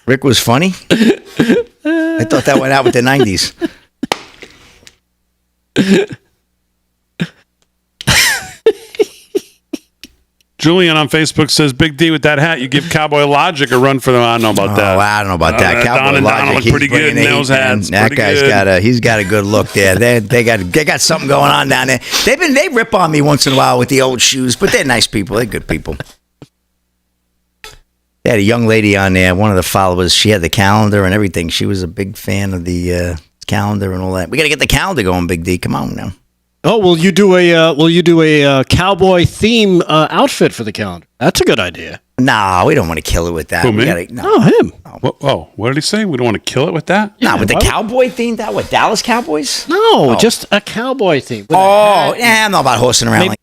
Rick was funny. I thought that went out with the 90s. Julian on Facebook says, Big D, with that hat, you give Cowboy Logic a run for them. I don't know about that. I don't know about that. Don Cowboy and Donald Logic, look pretty good in those hats. That Pretty guy's good. he's got a good look there. They got something going on down there. They rip on me once in a while with the old shoes, but they're nice people. They're good people. They had a young lady on there, one of the followers. She had the calendar and everything. She was a big fan of the calendar and all that. We got to get the calendar going, Big D. Come on now. Oh, will you do a cowboy theme outfit for the calendar? That's a good idea. No, we don't want to kill it with that. Who, me? No, him. What did he say? We don't want to kill it with that? No, with the cowboy theme. That what? Dallas Cowboys? No, just a cowboy theme. I'm not about horsing around. Maybe-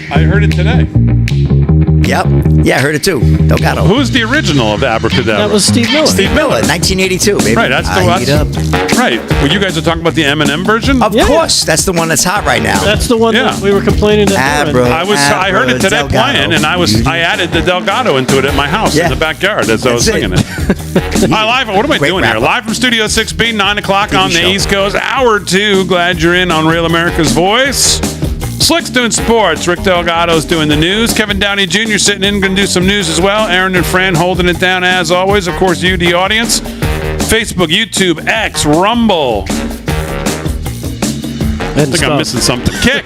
I heard it today. Yep. Yeah, I heard it too. Delgado. Who's the original of Abracadabra? That was Steve Miller. Steve Miller, 1982, baby. Right, that's right. Well, you guys are talking about the Eminem version? Of course, that's the one that's hot right now. That's the one that we were complaining about. I heard it today playing, and I added the Delgado into it at my house in the backyard as I was singing it. What am I doing here? Live from Studio 6B, 9 o'clock on the East Coast. Hour 2. Glad you're in on Real America's Voice. Slick's doing sports. Rick Delgado's doing the news. Kevin Downey Jr. sitting in, going to do some news as well. Aaron and Fran holding it down as always. Of course, you, the audience. Facebook, YouTube, X, Rumble. I think I'm missing something. Kick.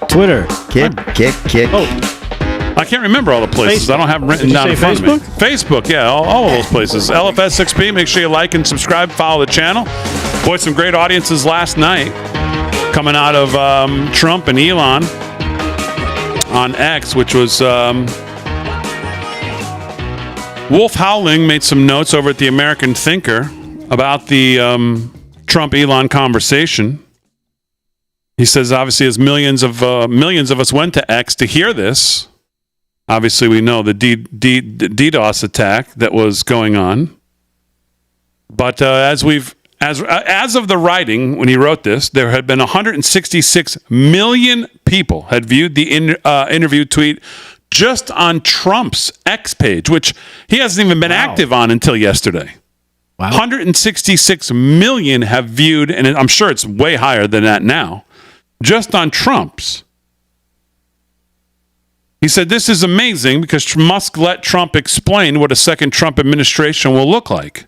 Twitter. Kick. Oh. I can't remember all the places. I don't have them written down in front of me. Facebook, yeah, all of those places. LFS6B, make sure you like and subscribe, follow the channel. Boy, some great audiences last night coming out of Trump and Elon on X, which was Wolf Howling made some notes over at the American Thinker about the Trump-Elon conversation. He says, obviously, as millions of us went to X to hear this, obviously we know the DDoS attack that was going on. But as of the writing, when he wrote this, there had been 166 million people had viewed the interview tweet just on Trump's X page, which he hasn't even been active on until yesterday. Wow. 166 million have viewed, and I'm sure it's way higher than that now, just on Trump's. He said, this is amazing because Musk let Trump explain what a second Trump administration will look like.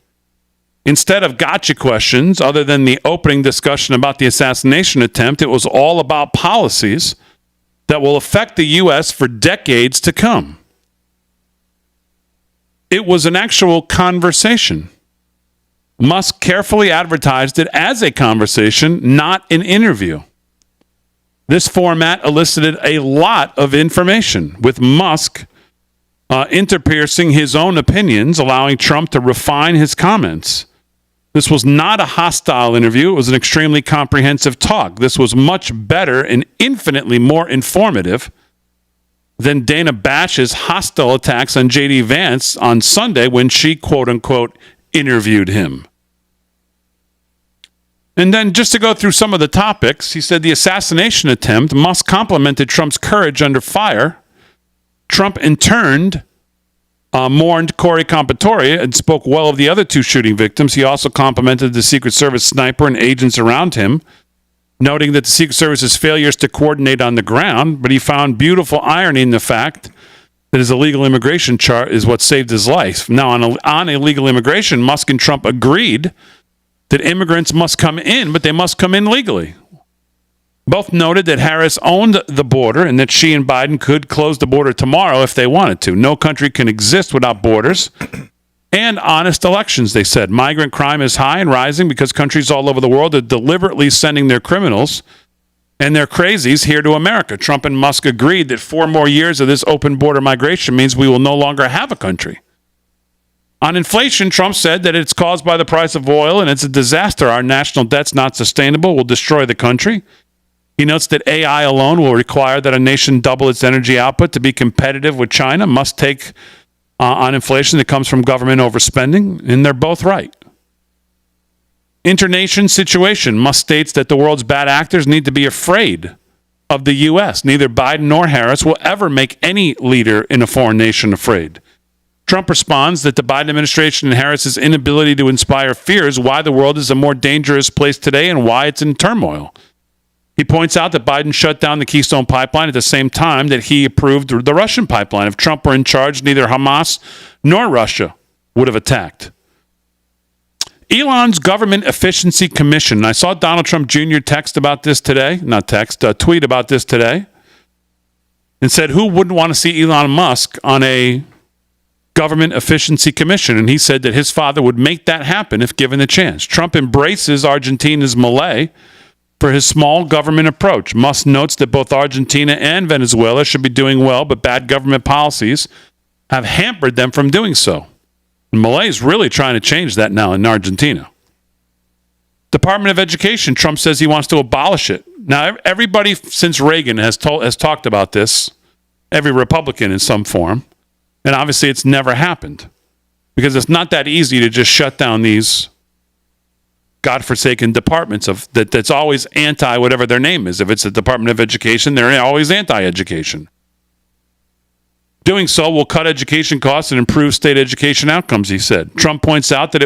Instead of gotcha questions, other than the opening discussion about the assassination attempt, it was all about policies that will affect the U.S. for decades to come. It was an actual conversation. Musk carefully advertised it as a conversation, not an interview. This format elicited a lot of information, with Musk interpiercing his own opinions, allowing Trump to refine his comments. This was not a hostile interview. It was an extremely comprehensive talk. This was much better and infinitely more informative than Dana Bash's hostile attacks on J.D. Vance on Sunday when she, quote unquote, interviewed him. And then just to go through some of the topics, he said the assassination attempt, Musk complimented Trump's courage under fire. Trump in turn mourned Corey Compatore and spoke well of the other two shooting victims. He also complimented the Secret Service sniper and agents around him, noting that the Secret Service's failures to coordinate on the ground, but he found beautiful irony in the fact that his illegal immigration chart is what saved his life. Now, on illegal immigration, Musk and Trump agreed that immigrants must come in, but they must come in legally. Both noted that Harris owned the border and that she and Biden could close the border tomorrow if they wanted to. No country can exist without borders and honest elections, they said. Migrant crime is high and rising because countries all over the world are deliberately sending their criminals and their crazies here to America. Trump and Musk agreed that 4 more years of this open border migration means we will no longer have a country. On inflation, Trump said that it's caused by the price of oil and it's a disaster. Our national debt's not sustainable, will destroy the country. He notes that AI alone will require that a nation double its energy output to be competitive with China, must take on inflation that comes from government overspending, and they're both right. Internation situation. Musk states that the world's bad actors need to be afraid of the U.S. Neither Biden nor Harris will ever make any leader in a foreign nation afraid. Trump responds that the Biden administration and Harris's inability to inspire fear is why the world is a more dangerous place today and why it's in turmoil. He points out that Biden shut down the Keystone Pipeline at the same time that he approved the Russian pipeline. If Trump were in charge, neither Hamas nor Russia would have attacked. Elon's Government Efficiency Commission. I saw Donald Trump Jr. tweet about this today, and said, who wouldn't want to see Elon Musk on a Government Efficiency Commission? And he said that his father would make that happen if given the chance. Trump embraces Argentina's Milei for his small government approach. Musk notes that both Argentina and Venezuela should be doing well, but bad government policies have hampered them from doing so. And Milei is really trying to change that now in Argentina. Department of Education, Trump says he wants to abolish it. Now, everybody since Reagan has talked about this, every Republican in some form, and obviously it's never happened because it's not that easy to just shut down these godforsaken departments that's always anti whatever their name is. If it's the Department of Education, they're always anti-education. Doing so will cut education costs and improve state education outcomes, he said. Trump points out that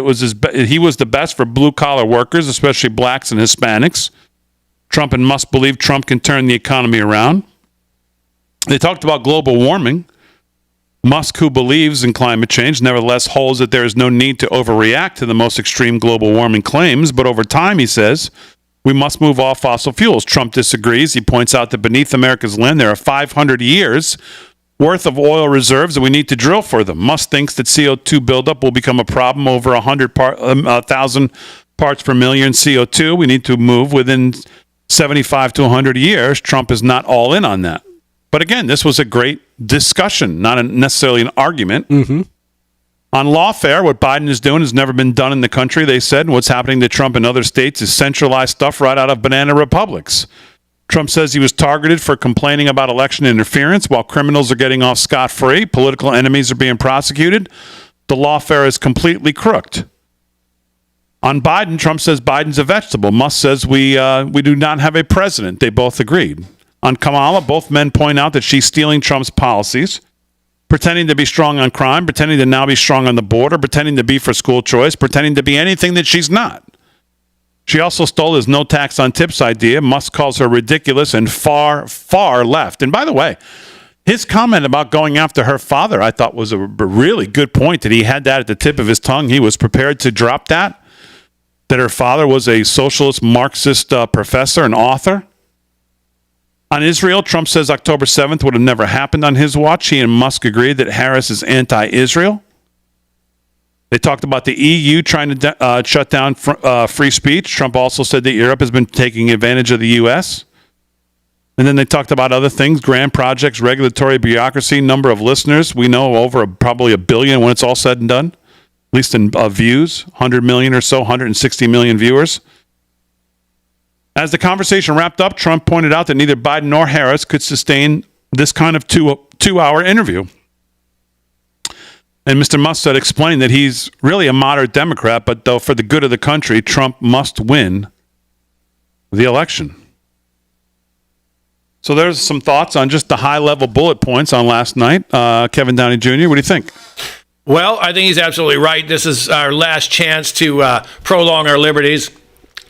he was the best for blue-collar workers, especially blacks and Hispanics. Trump and Musk believe Trump can turn the economy around. They talked about global warming. Musk, who believes in climate change, nevertheless holds that there is no need to overreact to the most extreme global warming claims. But over time, he says, we must move off fossil fuels. Trump disagrees. He points out that beneath America's land, there are 500 years worth of oil reserves and we need to drill for them. Musk thinks that CO2 buildup will become a problem over 1,000 parts per million CO2. We need to move within 75 to 100 years. Trump is not all in on that. But again, this was a great discussion, not necessarily an argument. Mm-hmm. On lawfare, what Biden is doing has never been done in the country, they said. And what's happening to Trump in other states is centralized stuff right out of banana republics. Trump says he was targeted for complaining about election interference while criminals are getting off scot-free. Political enemies are being prosecuted. The lawfare is completely crooked. On Biden, Trump says Biden's a vegetable. Musk says we do not have a president. They both agreed. On Kamala, both men point out that she's stealing Trump's policies, pretending to be strong on crime, pretending to now be strong on the border, pretending to be for school choice, pretending to be anything that she's not. She also stole his no tax on tips idea. Musk calls her ridiculous and far, far left. And by the way, his comment about going after her father, I thought was a really good point, that he had that at the tip of his tongue. He was prepared to drop that her father was a socialist Marxist professor and author. On Israel, Trump says October 7th would have never happened on his watch. He and Musk agreed that Harris is anti-Israel. They talked about the EU trying to shut down free speech. Trump also said that Europe has been taking advantage of the U.S. And then they talked about other things, grand projects, regulatory bureaucracy, number of listeners. We know over probably 1 billion when it's all said and done, at least in views, 100 million or so, 160 million viewers. As the conversation wrapped up, Trump pointed out that neither Biden nor Harris could sustain this kind of two-hour interview. And Mr. Musk explained that he's really a moderate Democrat, but though for the good of the country, Trump must win the election. So there's some thoughts on just the high-level bullet points on last night. Kevin Downey Jr., what do you think? Well, I think he's absolutely right. This is our last chance to prolong our liberties.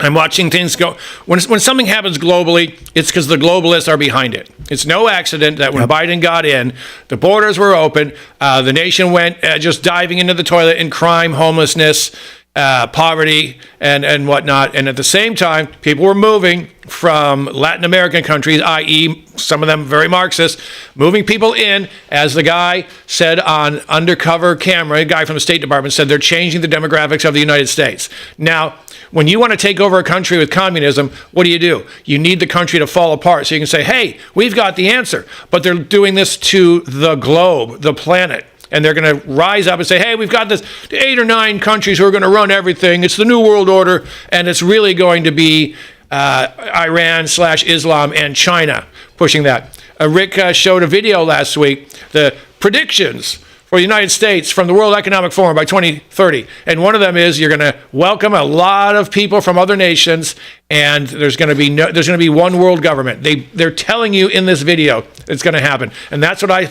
I'm watching things go. When something happens globally, it's because the globalists are behind it. It's no accident that when Biden got in, the borders were open, the nation went just diving into the toilet in crime, homelessness, poverty, and whatnot. And at the same time, people were moving from Latin American countries, i.e., some of them very Marxist, moving people in, as the guy said on undercover camera, a guy from the State Department said they're changing the demographics of the United States. Now, when you want to take over a country with communism, what do? You need the country to fall apart so you can say, hey, we've got the answer. But they're doing this to the globe, the planet. And they're going to rise up and say, hey, we've got this 8 or 9 countries who are going to run everything. It's the New World Order, and it's really going to be Iran/Islam and China pushing that. Rick showed a video last week, the predictions for the United States from the World Economic Forum by 2030. And one of them is you're going to welcome a lot of people from other nations, and there's going to be one world government. They're telling you in this video it's going to happen. And that's what I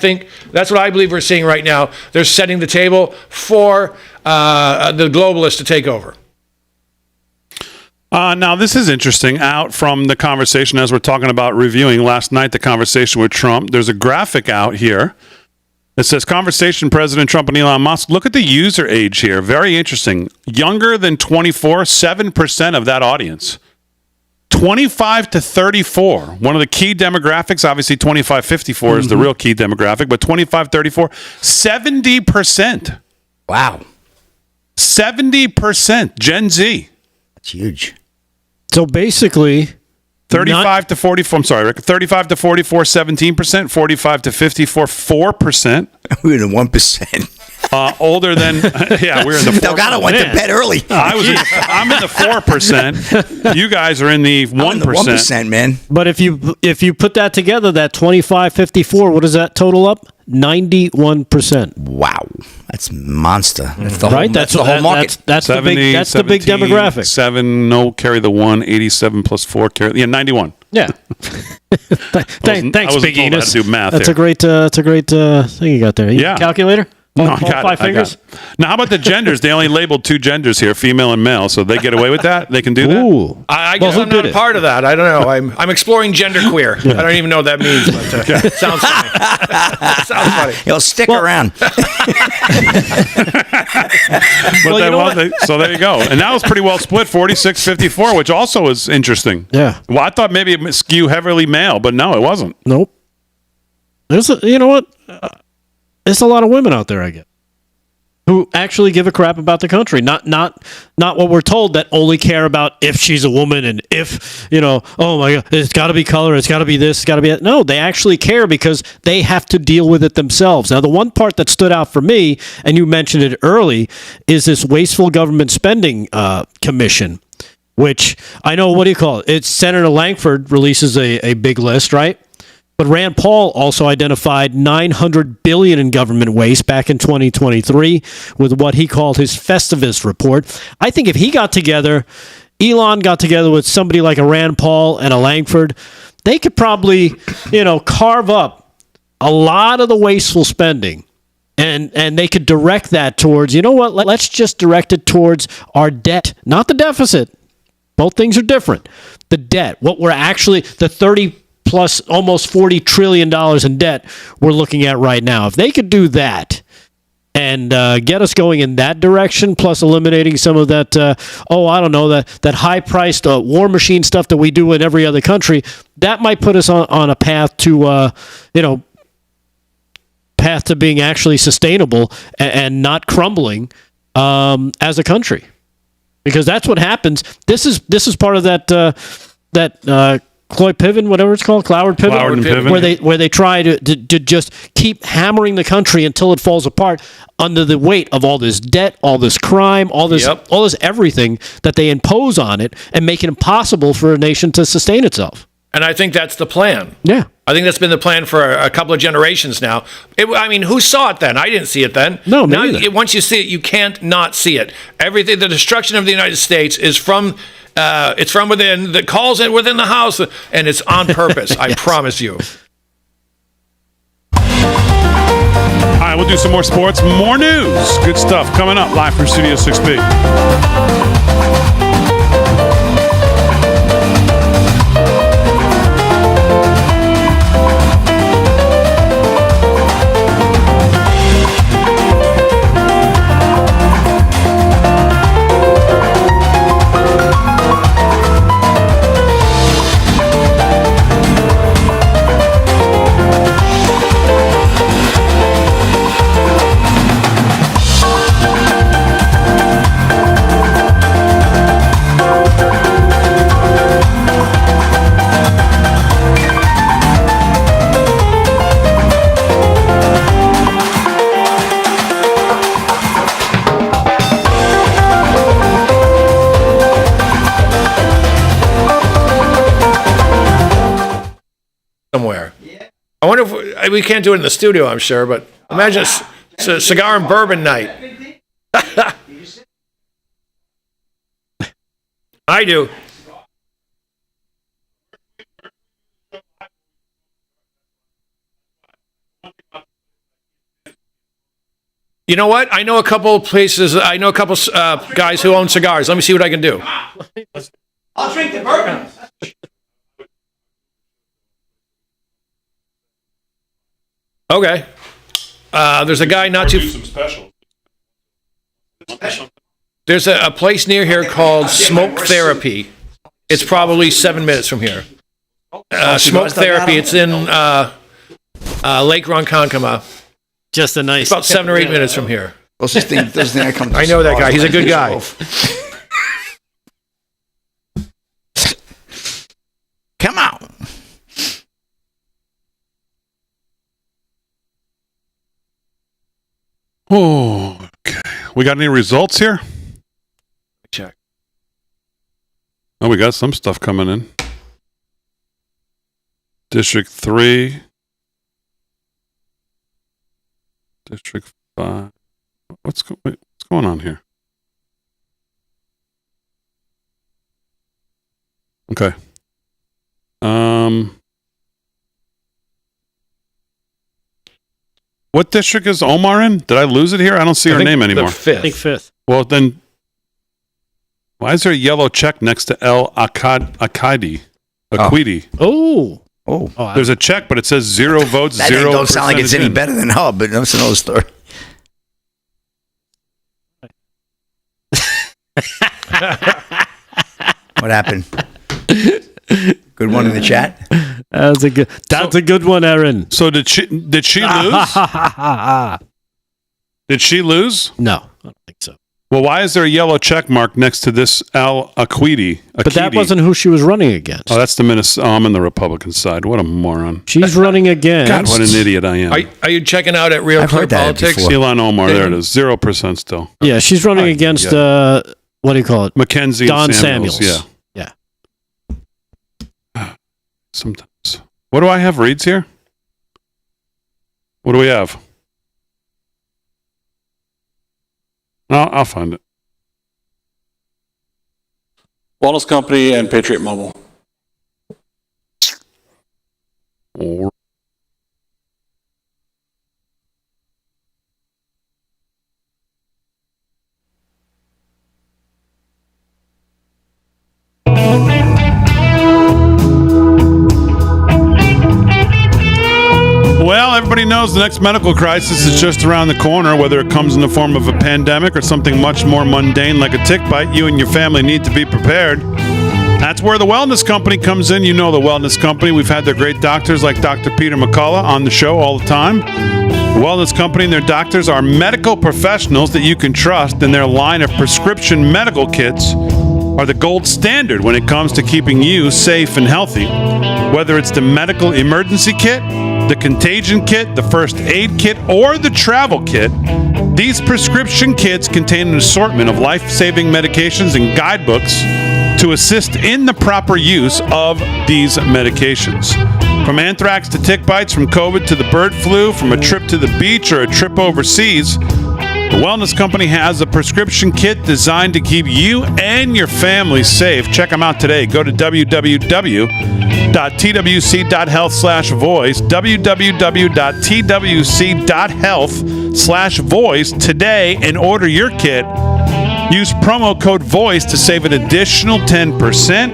believe we're seeing right now. They're setting the table for the globalists to take over. Now, this is interesting. Out from the conversation as we're talking about reviewing last night, the conversation with Trump, there's a graphic out here. It says, conversation President Trump and Elon Musk. Look at the user age here. Very interesting. Younger than 24, 7% of that audience. 25 to 34. One of the key demographics, obviously 25-54 is the real key demographic, but 25-34, 70%. Wow. 70% Gen Z. That's huge. So basically... 35 to 44, I'm sorry, Rick. 35 to 44, 17%. 45 to 54, 4%. We're in the 1%. Older than, yeah, we're in the 4%. Delgado went to bed early. I'm in the 4%. You guys are in the 1%. I'm in the 1%, man. But if you put that together, that 25-54, what does that total up? 91%. Wow, that's monster. That's the right. whole, That's the whole market. That's 70, the big. That's 17, the big demographic. 7, no, carry the 1. 87 plus 4, carry 91. Yeah. Thanks, Big Enos. Do math that's here. a great thing you got there. Yeah. Calculator. No, All five fingers. Now, how about the genders? They only labeled 2 genders here, female and male, so they get away with that? They can do that? Ooh. I guess I'm not a part of that. I don't know. I'm exploring genderqueer. I don't even know what that means, but it sounds funny. Sounds funny. He'll stick around. So there you go. And now it's pretty well split, 46-54, which also is interesting. Yeah. Well, I thought maybe it would skew heavily male, but no, it wasn't. Nope. You know what? There's a lot of women out there, I guess, who actually give a crap about the country. Not what we're told, that only care about if she's a woman and if, oh my God, it's got to be color, it's got to be this, it's got to be that. No, they actually care because they have to deal with it themselves. Now, the one part that stood out for me, and you mentioned it early, is this wasteful government spending commission, which I know, what do you call it? It's Senator Langford releases a big list, right? But Rand Paul also identified $900 billion in government waste back in 2023 with what he called his Festivus report. I think if he got together, Elon got together with somebody like a Rand Paul and a Langford, they could probably, carve up a lot of the wasteful spending. And they could direct that towards, let's just direct it towards our debt, not the deficit. Both things are different. The debt, what we're actually, the 30 plus almost $40 trillion in debt we're looking at right now. If they could do that and get us going in that direction, plus eliminating some of that, that high-priced war machine stuff that we do in every other country, that might put us on a path to, being actually sustainable and not crumbling as a country. Because that's what happens. This is part of that Cloyd Piven, whatever it's called, Cloward Piven, where they try to just keep hammering the country until it falls apart under the weight of all this debt, all this crime, all this everything that they impose on it and make it impossible for a nation to sustain itself. And I think that's the plan. Yeah. I think that's been the plan for a couple of generations now. Who saw it then? I didn't see it then. No, now, once you see it, you can't not see it. Everything, the destruction of the United States is from it's from within, that calls it within the house, and it's on purpose. I promise you. All right, we'll do some more sports, more news. Good stuff coming up live from Studio 6B. we can't do it in the studio, I'm sure, but imagine it's a cigar and bourbon night. I do. You know what? I know a couple places. I know a couple guys who own cigars. Let me see what I can do. I'll drink the bourbon. Okay. There's a guy not too. There's a place near here called Smoke Therapy. It's probably 7 minutes from here. Smoke Therapy. It's in Lake Ronkonkoma. Just a nice. It's about 7 or 8 minutes from here. Closest thing I come to. I know that guy. He's a good guy. Come on. Oh, okay. We got any results here? Check. Oh, we got some stuff coming in. District 3. District 5. What's going on here? Okay. What district is Omar in? Did I lose it here? I don't see her name anymore. I think fifth. Well, then, why is there a yellow check next to El Akadi? Oh. There's a check, but it says 0 votes, That 0. don't sound like it's any better than Hub, but that's another story. What happened? Good one in the chat. That's a good one, Aaron. So did she lose? Did she lose? No, I don't think so. Well, why is there a yellow check mark next to this Al Akidi? But that wasn't who she was running against. Oh, that's the Minnesota. Oh, I'm on the Republican side. What a moron. She's running against. God, what an idiot I am. Are you checking out at Real Clear Politics? Elon Omar, there it is. 0% still. Yeah, she's running against, what do you call it? Mackenzie Don and Samuels. Yeah. Sometimes. What do I have reads here? What do we have? I'll find it. Wellness Company and Patriot Mobile. Well, everybody knows the next medical crisis is just around the corner. Whether it comes in the form of a pandemic or something much more mundane like a tick bite, you and your family need to be prepared. That's where the Wellness Company comes in. You know the Wellness Company. We've had their great doctors like Dr. Peter McCullough on the show all the time. The Wellness Company and their doctors are medical professionals that you can trust, and their line of prescription medical kits are the gold standard when it comes to keeping you safe and healthy. Whether it's the medical emergency kit, the contagion kit, the first aid kit, or the travel kit, these prescription kits contain an assortment of life-saving medications and guidebooks to assist in the proper use of these medications. From anthrax to tick bites, from COVID to the bird flu, from a trip to the beach or a trip overseas, the Wellness Company has a prescription kit designed to keep you and your family safe. Check them out today. Go to www.twc.health/voice, www.twc.health/voice today and order your kit. Use promo code VOICE to save an additional 10%.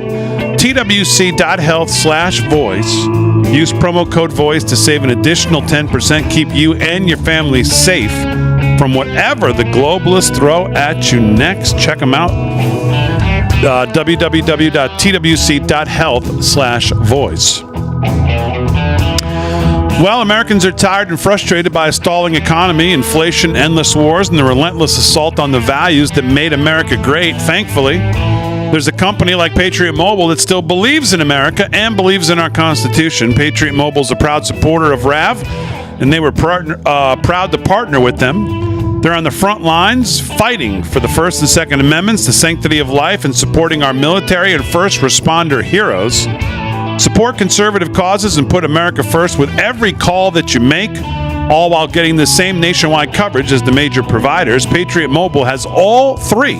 twc.health/voice. Use promo code VOICE to save an additional 10%. Keep you and your family safe from whatever the globalists throw at you next. Check them out. www.twc.health/voice. Well, Americans are tired and frustrated by a stalling economy, inflation, endless wars, and the relentless assault on the values that made America great. Thankfully, there's a company like Patriot Mobile that still believes in America and believes in our Constitution. Patriot Mobile is a proud supporter of RAV, and they were proud to partner with them. They're on the front lines fighting for the First and Second Amendments, the sanctity of life, and supporting our military and first responder heroes. Support conservative causes and put America first with every call that you make, all while getting the same nationwide coverage as the major providers. Patriot Mobile has all three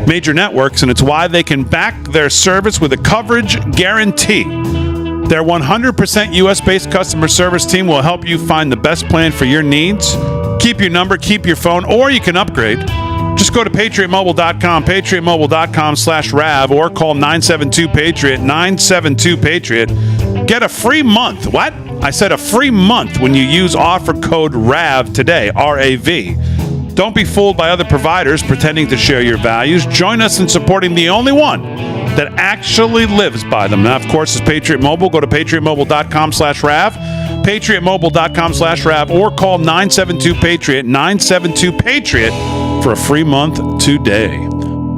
major networks, and it's why they can back their service with a coverage guarantee. Their 100% U.S.-based customer service team will help you find the best plan for your needs. Keep your number, keep your phone, or you can upgrade. Just go to patriotmobile.com, patriotmobile.com/RAV, or call 972-PATRIOT, 972-PATRIOT. Get a free month. What? I said a free month when you use offer code RAV today, R-A-V. Don't be fooled by other providers pretending to share your values. Join us in supporting the only one that actually lives by them. Now, of course, is Patriot Mobile. Go to patriotmobile.com/RAV, patriotmobile.com/RAV, or call 972-PATRIOT, 972-PATRIOT for a free month today.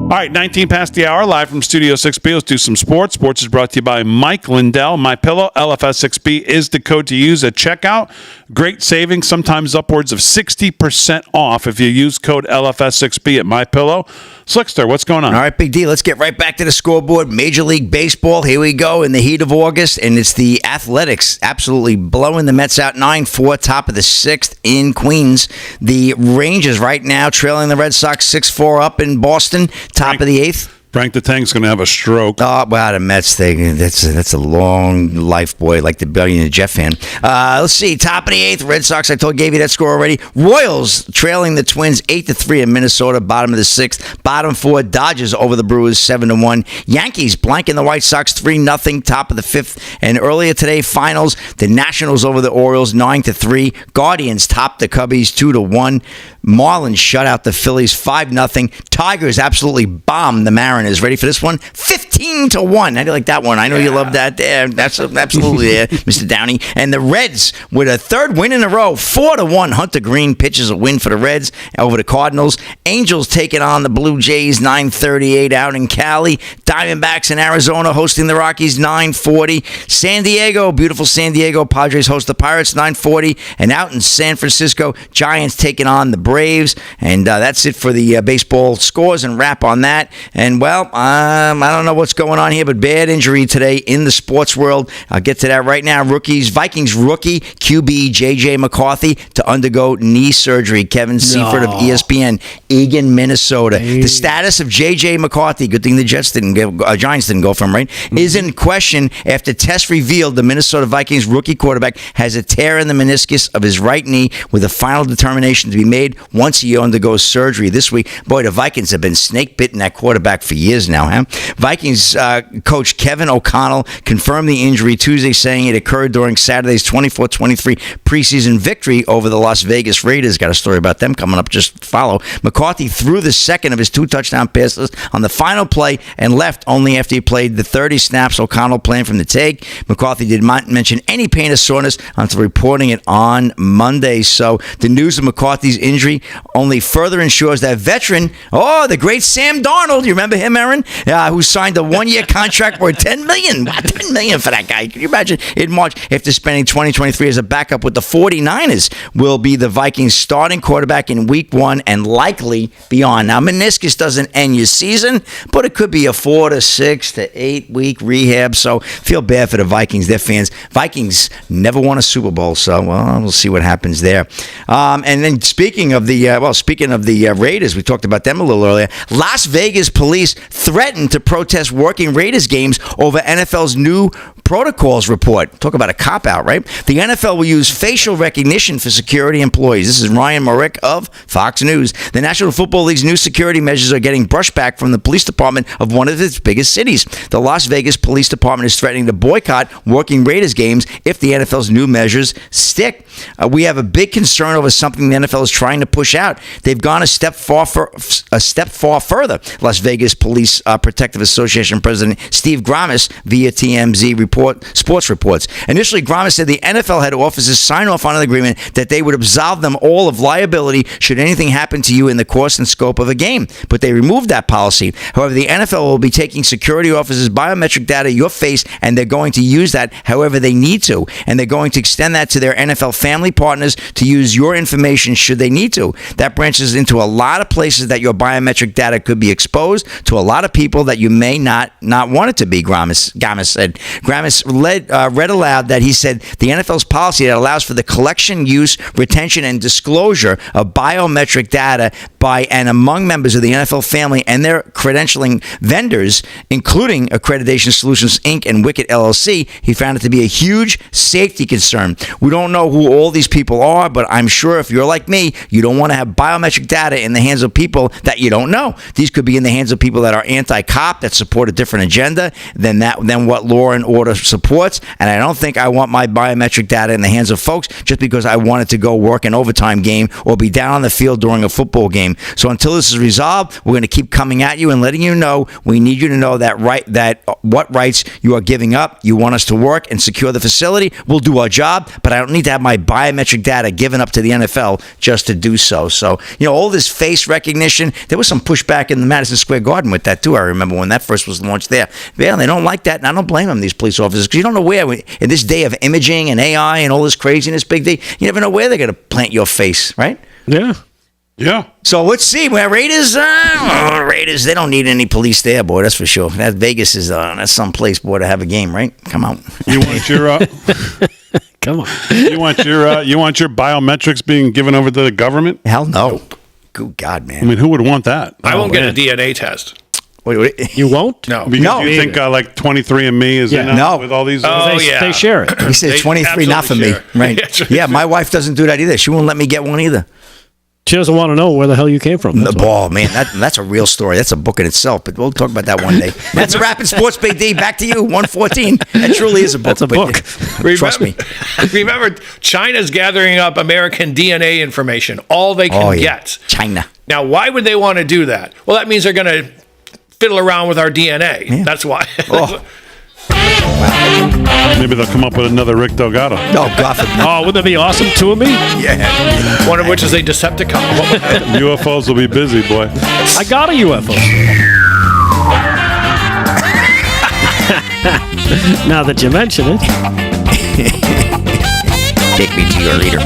All right, 19 past the hour, live from Studio 6B. Let's do some sports. Sports is brought to you by Mike Lindell. MyPillow, LFS6B is the code to use at checkout. Great savings, sometimes upwards of 60% off if you use code LFS6B at MyPillow. Slickster, what's going on? All right, Big D, let's get right back to the scoreboard. Major League Baseball, here we go in the heat of August, and it's the Athletics absolutely blowing the Mets out 9-4, top of the 6th in Queens. The Rangers right now trailing the Red Sox 6-4 up in Boston, top of the 8th. Frank the Tank's going to have a stroke. Oh, wow, the Mets thing. That's a long life, boy, like the billionaire Jeff fan. Let's see. Top of the 8th, Red Sox. Gave you that score already. Royals trailing the Twins 8-3 in Minnesota, bottom of the 6th. Bottom 4, Dodgers over the Brewers 7-1. Yankees blanking the White Sox 3-0, top of the 5th. And earlier today, finals, the Nationals over the Orioles 9-3. Guardians topped the Cubbies 2-1. Marlins shut out the Phillies 5-0. Tigers absolutely bombed the Mariners. Ready for this one? 15-1. How do you like that one? I know you love that. That's absolutely there, Mr. Downey. And the Reds with a third win in a row, 4-1. Hunter Green pitches a win for the Reds over the Cardinals. Angels taking on the Blue Jays 9:38 out in Cali. Diamondbacks in Arizona hosting the Rockies 9:40. San Diego, beautiful San Diego. Padres host the Pirates 9:40. And out in San Francisco, Giants taking on the Braves. And that's it for the baseball scores and wrap on that. And well, I don't know what's going on here, but bad injury today in the sports world. I'll get to that right now. Vikings rookie QB J.J. McCarthy to undergo knee surgery. Kevin Seifert of ESPN, Eagan, Minnesota. The status of J.J. McCarthy, good thing the Giants didn't go for him, right, is in question after tests revealed the Minnesota Vikings rookie quarterback has a tear in the meniscus of his right knee with a final determination to be made once he undergoes surgery this week. Boy, the Vikings have been snake-bitten that quarterback for years now, huh? Vikings coach Kevin O'Connell confirmed the injury Tuesday, saying it occurred during Saturday's 24-23 preseason victory over the Las Vegas Raiders. Got a story about them coming up, just follow. McCarthy threw the second of his 2 touchdown passes on the final play and left only after he played the 30 snaps O'Connell planned from the take. McCarthy did not mention any pain or soreness until reporting it on Monday. So the news of McCarthy's injury only further ensures that veteran, the great Sam Darnold, you remember him, Aaron, who signed a 1-year contract worth $10 million. Wow, $10 million for that guy. Can you imagine? In March, after spending 2023 as a backup with the 49ers, will be the Vikings starting quarterback in week 1 and likely beyond. Now, meniscus doesn't end your season, but it could be a 4 to 6 to 8 week rehab. So feel bad for the Vikings, their fans. Vikings never won a Super Bowl, so we'll see what happens there. And then speaking of the Raiders, we talked about them a little earlier. Las Vegas police threatened to protest working Raiders games over NFL's new protocols report. Talk about a cop-out, right? The NFL will use facial recognition for security employees. This is Ryan Morick of Fox News. The National Football League's new security measures are getting brushed back from the police department of one of its biggest cities. The Las Vegas Police Department is threatening to boycott working Raiders games if the NFL's new measures stick. We have a big concern over something the NFL is trying to push out. They've gone a step far further. Las Vegas Police Protective Association President Steve Grommes via TMZ sports reports. Initially, Grommes said the NFL had officers sign off on an agreement that they would absolve them all of liability should anything happen to you in the course and scope of a game. But they removed that policy. However, the NFL will be taking security officers' biometric data, your face, and they're going to use that however they need to. And they're going to extend that to their NFL family partners to use your information should they need to. That branches into a lot of places that your biometric data could be exposed to to a lot of people that you may not want it to be, Gamis said. Gamis read aloud that he said the NFL's policy that allows for the collection, use, retention, and disclosure of biometric data by and among members of the NFL family and their credentialing vendors, including Accreditation Solutions, Inc. and Wicked LLC, he found it to be a huge safety concern. We don't know who all these people are, but I'm sure if you're like me, you don't want to have biometric data in the hands of people that you don't know. These could be in the hands of people that are anti-cop, that support a different agenda than what law and order supports. And I don't think I want my biometric data in the hands of folks just because I wanted to go work an overtime game or be down on the field during a football game. So until this is resolved, we're going to keep coming at you and letting you know we need you to know that what rights you are giving up. You want us to work and secure the facility. We'll do our job, but I don't need to have my biometric data given up to the NFL just to do so. So, all this face recognition, there was some pushback in the Madison Square Garden with that too. I remember when that first was launched there. Yeah, they don't like that, and I don't blame them, these police officers, because you don't know where, in this day of imaging and AI and all this craziness, big day, you never know where they're going to plant your face, right? Yeah. Yeah. So let's see. Where Raiders, they don't need any police there, boy. That's for sure. That Vegas is that's some place, boy, to have a game, right? Come on. You want your come on. You want your biometrics being given over to the government? Hell no. Nope. Good God, man. I mean, who would want that? I won't get a DNA test. Wait. You won't? No. Because no. you think like 23andMe is in with all these? They share it. He said 23, not for me. Right. Yeah, my wife doesn't do that either. She won't let me get one either. She doesn't want to know where the hell you came from. The ball, man. That's a real story. That's a book in itself, but we'll talk about that one day. That's a wrap in Sports, Big D. Back to you, 114. That truly is a book. That's a book. Trust me. Remember, China's gathering up American DNA information, all they can get. China. Now, why would they want to do that? Well, that means they're going to fiddle around with our DNA. Yeah. That's why. Maybe they'll come up with another Rick Delgado. No, God forbid. Oh, wouldn't that be awesome? Two of me? Yeah. One of which is a Decepticon. UFOs will be busy, boy. I got a UFO. Now that you mention it. Take me to your leader.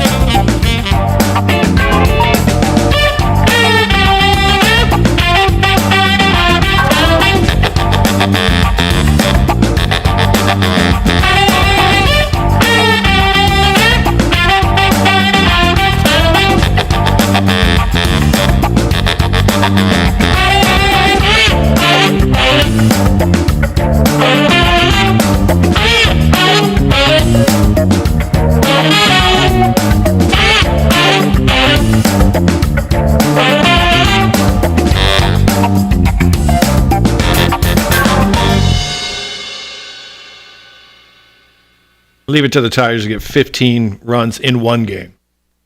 Leave it to the Tigers to get 15 runs in one game.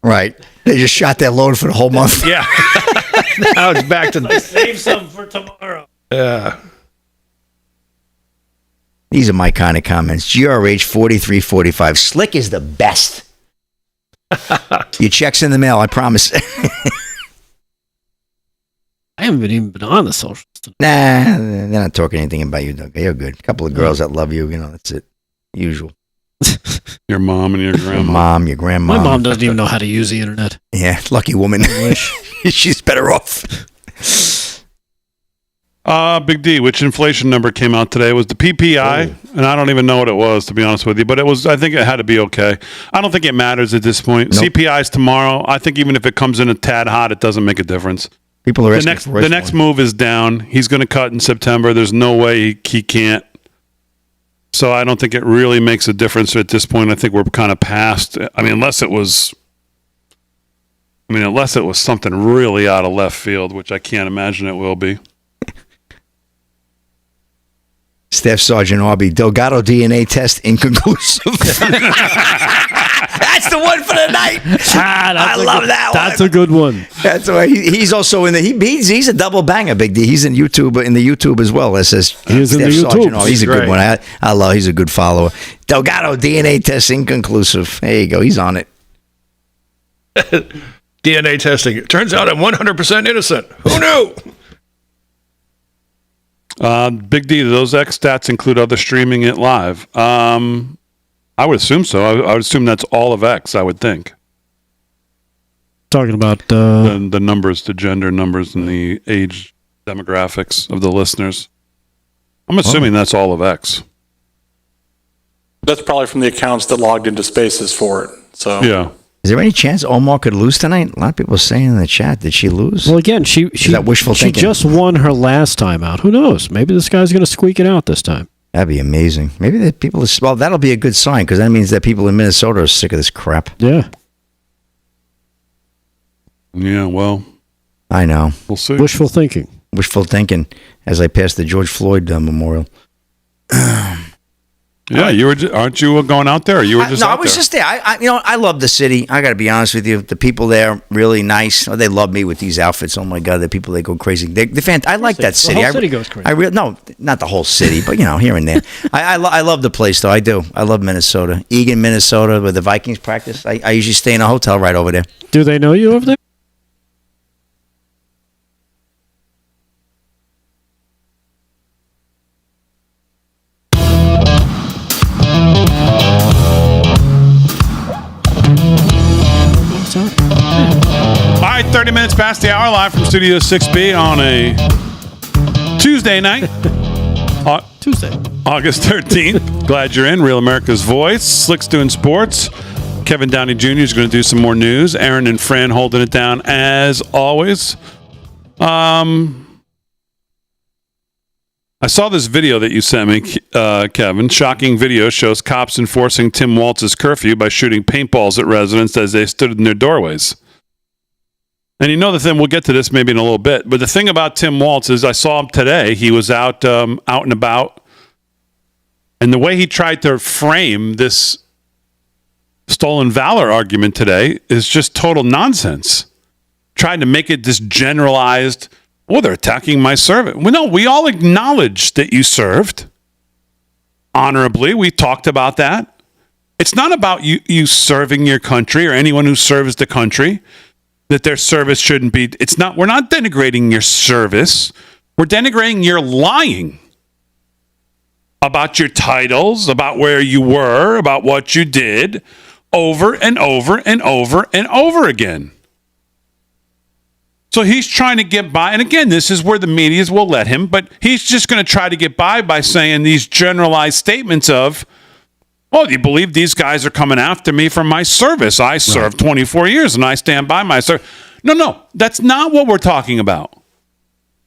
Right. They just shot their load for the whole month. Yeah. Now it's back to save some for tomorrow. Yeah. These are my kind of comments. GRH 4345. Slick is the best. Your check's in the mail, I promise. I haven't even been on the socials. Nah, they're not talking anything about you, Doug. You're good. A couple of girls that love you, that's it. Usual. Your mom and your grandma. Your mom, your grandma. My mom doesn't even know how to use the internet. Yeah, lucky woman. She's better off. Big D, which inflation number came out today? It was the PPI, and I don't even know what it was, to be honest with you, but I think it had to be okay. I don't think it matters at this point. Nope. CPI's tomorrow. I think even if it comes in a tad hot, it doesn't make a difference. People are the next move is down. He's going to cut in September. There's no way he can't. So I don't think it really makes a difference at this point. I think we're kind of past. I mean, unless it was something really out of left field, which I can't imagine it will be. Staff Sergeant Arby, Delgado DNA test inconclusive. That's the one for the night. I love that one. That's a good one. That's why he's also in the. He's a double banger, Big D. He's in the YouTube as well. It says he's in the YouTube. Oh, he's a good one. I love. He's a good follower. Delgado DNA test inconclusive. There you go. He's on it. DNA testing. It turns out I'm 100% innocent. Who knew? Big D, do those X stats include other streaming it live? I would assume so. I would assume that's all of X, I would think. Talking about the numbers, the gender numbers, and the age demographics of the listeners. I'm assuming that's all of X. That's probably from the accounts that logged into Spaces for it. So Yeah. Is there any chance Omar could lose tonight? A lot of people are saying in the chat, did she lose? Well, again, she that wishful she thinking? just won her last time out. Who knows? Maybe this guy's going to squeak it out this time. That'd be amazing. Maybe the people, well, that'll be a good sign because that means that people in Minnesota are sick of this crap. Yeah. Yeah, well, I know. we'll see. Wishful thinking. Wishful thinking as I pass the George Floyd memorial. Yeah, aren't you going out there? Or you were just no, out I was there? just there. I love the city. I got to be honest with you. The people there really nice. Oh, they love me with these outfits. Oh my God, the people they go crazy. They're I like that city. The whole city goes crazy. No, not the whole city, but here and there. I love the place though. I do. I love Minnesota. Eagan, Minnesota, where the Vikings practice. I usually stay in a hotel right over there. Do they know you over there? All right, 30 minutes past the hour, live from Studio 6B on a Tuesday night. Tuesday. August 13th. Glad you're in. Real America's Voice. Slick's doing sports. Kevin Downey Jr. is going to do some more news. Aaron and Fran holding it down as always. I saw this video that you sent me, Kevin. Shocking video shows cops enforcing Tim Walz's curfew by shooting paintballs at residents as they stood in their doorways. And you know the thing, we'll get to this maybe in a little bit, but the thing about Tim Walz is I saw him today. He was out and about, and the way he tried to frame this stolen valor argument today is just total nonsense. Trying to make it this generalized, they're attacking my servant. Well, no, we all acknowledge that you served honorably. We talked about that. It's not about you serving your country or anyone who serves the country, that their service shouldn't be. It's not. We're not denigrating your service. We're denigrating your lying about your titles, about where you were, about what you did over and over and over and over again. So he's trying to get by. And again, this is where the medias will let him, but he's just going to try to get by saying these generalized statements of, do you believe these guys are coming after me for my service? I served 24 years and I stand by my service. No, that's not what we're talking about.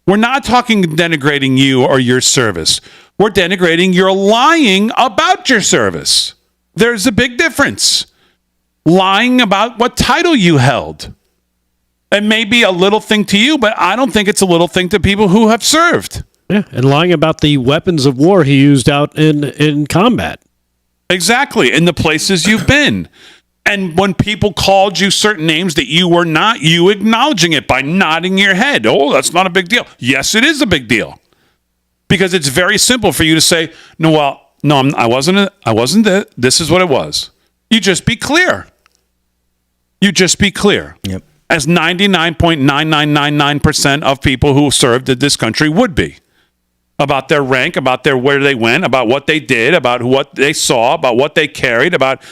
We're not talking denigrating you or your service. We're denigrating your lying about your service. There's a big difference. Lying about what title you held. It may be a little thing to you, but I don't think it's a little thing to people who have served. Yeah, and lying about the weapons of war he used out in combat. Exactly, in the places you've been. And when people called you certain names that you were not, you acknowledging it by nodding your head. Oh, that's not a big deal. Yes, it is a big deal. Because it's very simple for you to say, I wasn't it. This is what it was. You just be clear. Yep. As 99.9999% of people who served in this country would be. About their rank, about where they went, about what they did, about what they saw, about what they carried, about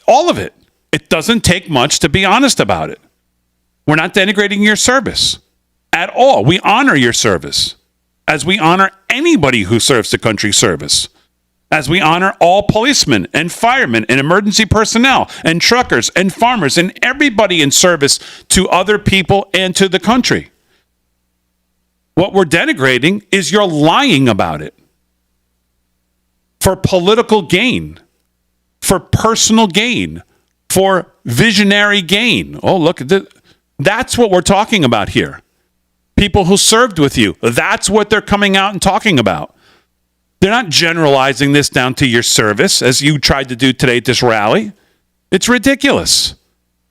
all of it. It doesn't take much to be honest about it. We're not denigrating your service at all. We honor your service as we honor anybody who serves the country service. As we honor all policemen and firemen and emergency personnel and truckers and farmers and everybody in service to other people and to the country. What we're denigrating is you're lying about it for political gain, for personal gain, for visionary gain. Oh, look at this. That's what we're talking about here. People who served with you. That's what they're coming out and talking about. They're not generalizing this down to your service, as you tried to do today at this rally. It's ridiculous.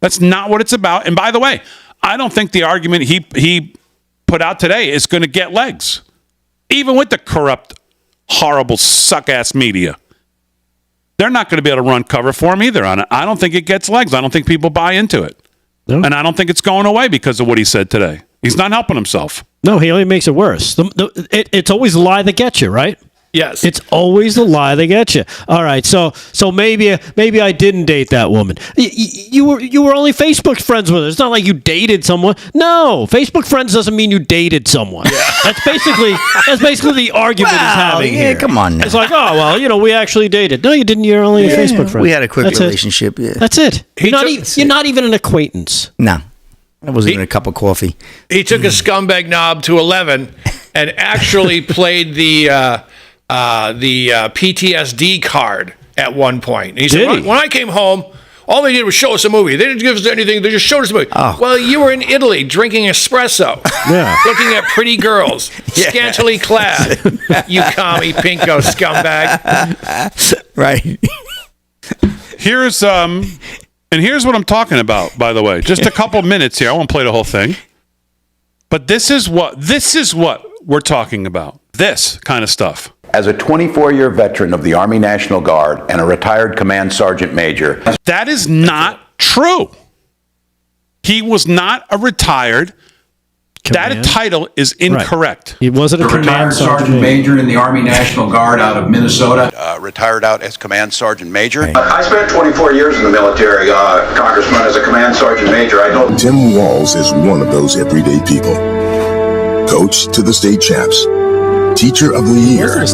That's not what it's about. And by the way, I don't think the argument he put out today is going to get legs, even with the corrupt, horrible, suck-ass media. They're not going to be able to run cover for him either on it. I don't think it gets legs. I don't think people buy into it. No. And I don't think it's going away because of what he said today. He's not helping himself. No, he only makes it worse. It's always the lie that gets you, right? Yes. It's always the lie that gets you. All right, so maybe I didn't date that woman. You were only Facebook friends with her. It's not like you dated someone. No, Facebook friends doesn't mean you dated someone. Yeah. That's basically the argument he's having here. Come on now. It's like, oh well, we actually dated. No, you didn't. You're only a Facebook friend. We had a quick That's relationship. Yeah. That's it. You're not even an acquaintance. No. That wasn't even a cup of coffee. He took a scumbag knob to 11 and actually played the PTSD card at one point. And he said, when I came home, all they did was show us a movie. They didn't give us anything. They just showed us a movie. Oh. Well, you were in Italy drinking espresso, looking at pretty girls, scantily clad. You commie pinko scumbag. Right. Here's what I'm talking about, by the way. Just a couple minutes here. I won't play the whole thing. But this is what we're talking about. This kind of stuff. As a 24-year veteran of the Army National Guard and a retired command sergeant major. That is not true. He was not a retired. That title is incorrect. Right. He wasn't a retired sergeant major in the Army National Guard out of Minnesota. Retired out as command sergeant major. I spent 24 years in the military, Congressman, as a command sergeant major. Tim Walz is one of those everyday people. Coach to the state champs. Teacher of the Year,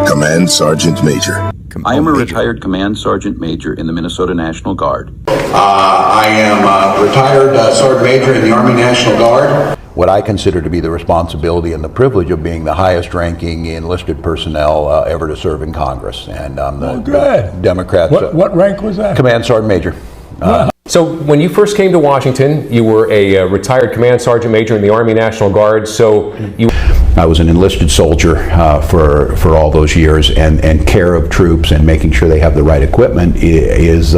Command Sergeant Major. I am a retired Command Sergeant Major in the Minnesota National Guard. I am a retired Sergeant Major in the Army National Guard. What I consider to be the responsibility and the privilege of being the highest ranking enlisted personnel ever to serve in Congress. And I'm the Democrat. What rank was that? Command Sergeant Major. So when you first came to Washington, you were a retired Command Sergeant Major in the Army National Guard. So I was an enlisted soldier for all those years, and care of troops and making sure they have the right equipment is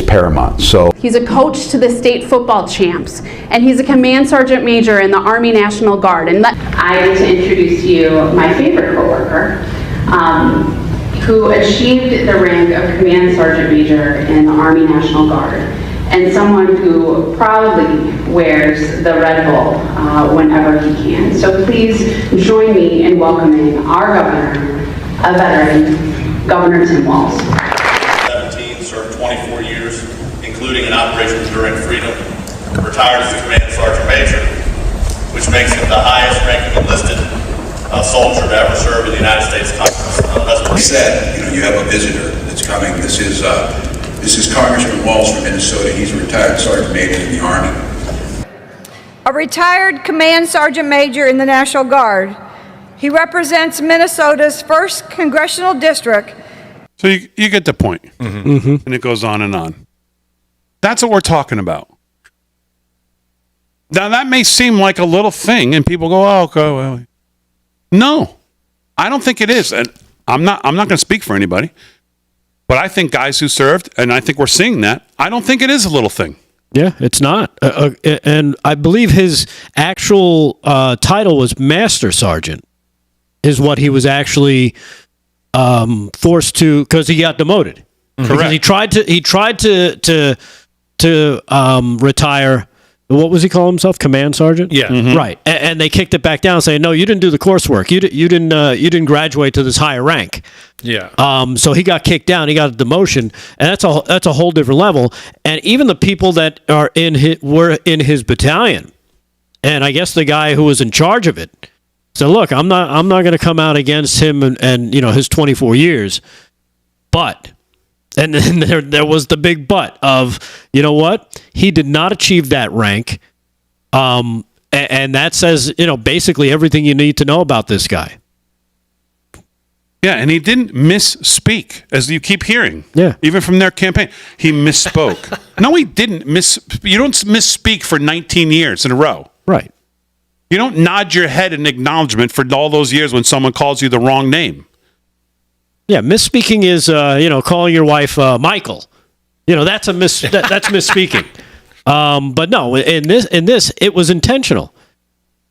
paramount. So he's a coach to the state football champs, and he's a Command Sergeant Major in the Army National Guard. And I want to introduce to you my favorite coworker, who achieved the rank of Command Sergeant Major in the Army National Guard, and someone who proudly wears the Red Bull whenever he can. So please join me in welcoming our governor, a veteran, Governor Tim Walz. 17, served 24 years, including in Operation Enduring Freedom, retired as a Command Sergeant Major, which makes him the highest ranking enlisted soldier to ever serve in the United States Congress. He said, you have a visitor that's coming. This is Congressman Walz from Minnesota. He's a retired Sergeant Major in the Army. A retired Command Sergeant Major in the National Guard. He represents Minnesota's 1st Congressional District. So you get the point. Mm-hmm. Mm-hmm. And it goes on and on. That's what we're talking about. Now, that may seem like a little thing, and people go, oh, okay, well. No, I don't think it is. And I'm not going to speak for anybody. But I think guys who served, and I think we're seeing that, I don't think it is a little thing. Yeah, it's not. And I believe his actual title was Master Sergeant, is what he was actually forced to, because he got demoted. Correct. Because he tried to retire. What was he calling himself? Command Sergeant? Yeah. Mm-hmm. Right. And they kicked it back down, saying, no, you didn't do the coursework. You didn't graduate to this higher rank. Yeah. So he got kicked down. He got a demotion, and that's a whole different level. And even the people that were in his battalion, and I guess the guy who was in charge of it, said, look, I'm not going to come out against him and his 24 years, but. And then there was the big but of, you know what? He did not achieve that rank. And that says, basically everything you need to know about this guy. Yeah, and he didn't misspeak, as you keep hearing. Yeah. Even from their campaign. He misspoke. No, he didn't. You don't misspeak for 19 years in a row. Right. You don't nod your head in acknowledgement for all those years when someone calls you the wrong name. Yeah, misspeaking is calling your wife Michael. That's that's misspeaking. But no, in this it was intentional,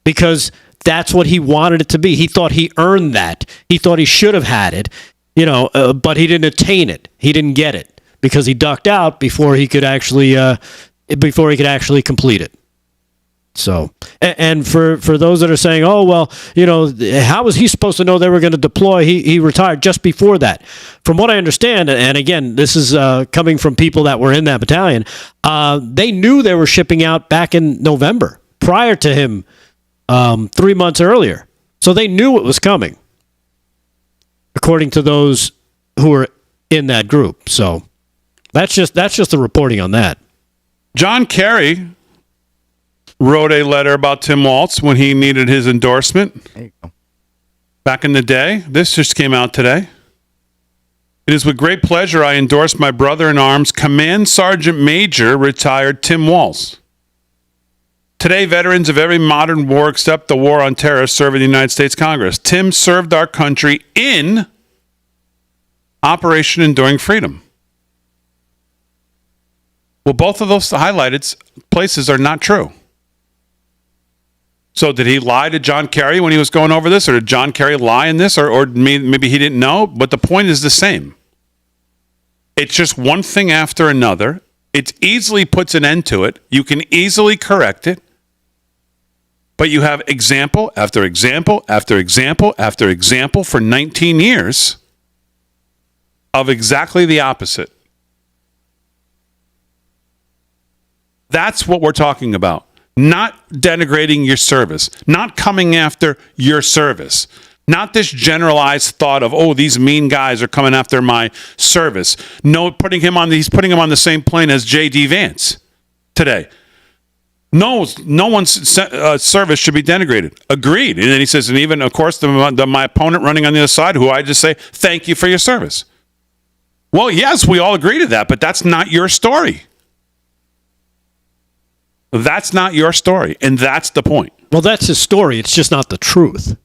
because that's what he wanted it to be. He thought he earned that. He thought he should have had it, but he didn't attain it. He didn't get it because he ducked out before he could actually complete it. So, and for those that are saying, oh, well, how was he supposed to know they were going to deploy? He retired just before that. From what I understand, and again, this is coming from people that were in that battalion, they knew they were shipping out back in November, prior to him 3 months earlier. So they knew it was coming, according to those who were in that group. So that's just the reporting on that. John Kerry wrote a letter about Tim Walz when he needed his endorsement. There you go. Back in the day. This just came out today. It is with great pleasure I endorse my brother-in-arms, Command Sergeant Major, retired Tim Walz. Today, veterans of every modern war except the war on terror serve in the United States Congress. Tim served our country in Operation Enduring Freedom. Well, both of those highlighted places are not true. So did he lie to John Kerry when he was going over this? Or did John Kerry lie in this? Or maybe he didn't know? But the point is the same. It's just one thing after another. It easily puts an end to it. You can easily correct it. But you have example after example after example after example for 19 years of exactly the opposite. That's what we're talking about. Not denigrating your service, not coming after your service, not this generalized thought of, oh, these mean guys are coming after my service. No, he's putting him on the same plane as J.D. Vance today. No one's service should be denigrated. Agreed. And then he says, and even, of course, my opponent running on the other side, who I just say, thank you for your service. Well, yes, we all agree to that, but that's not your story. That's not your story, and that's the point. Well, that's his story. It's just not the truth.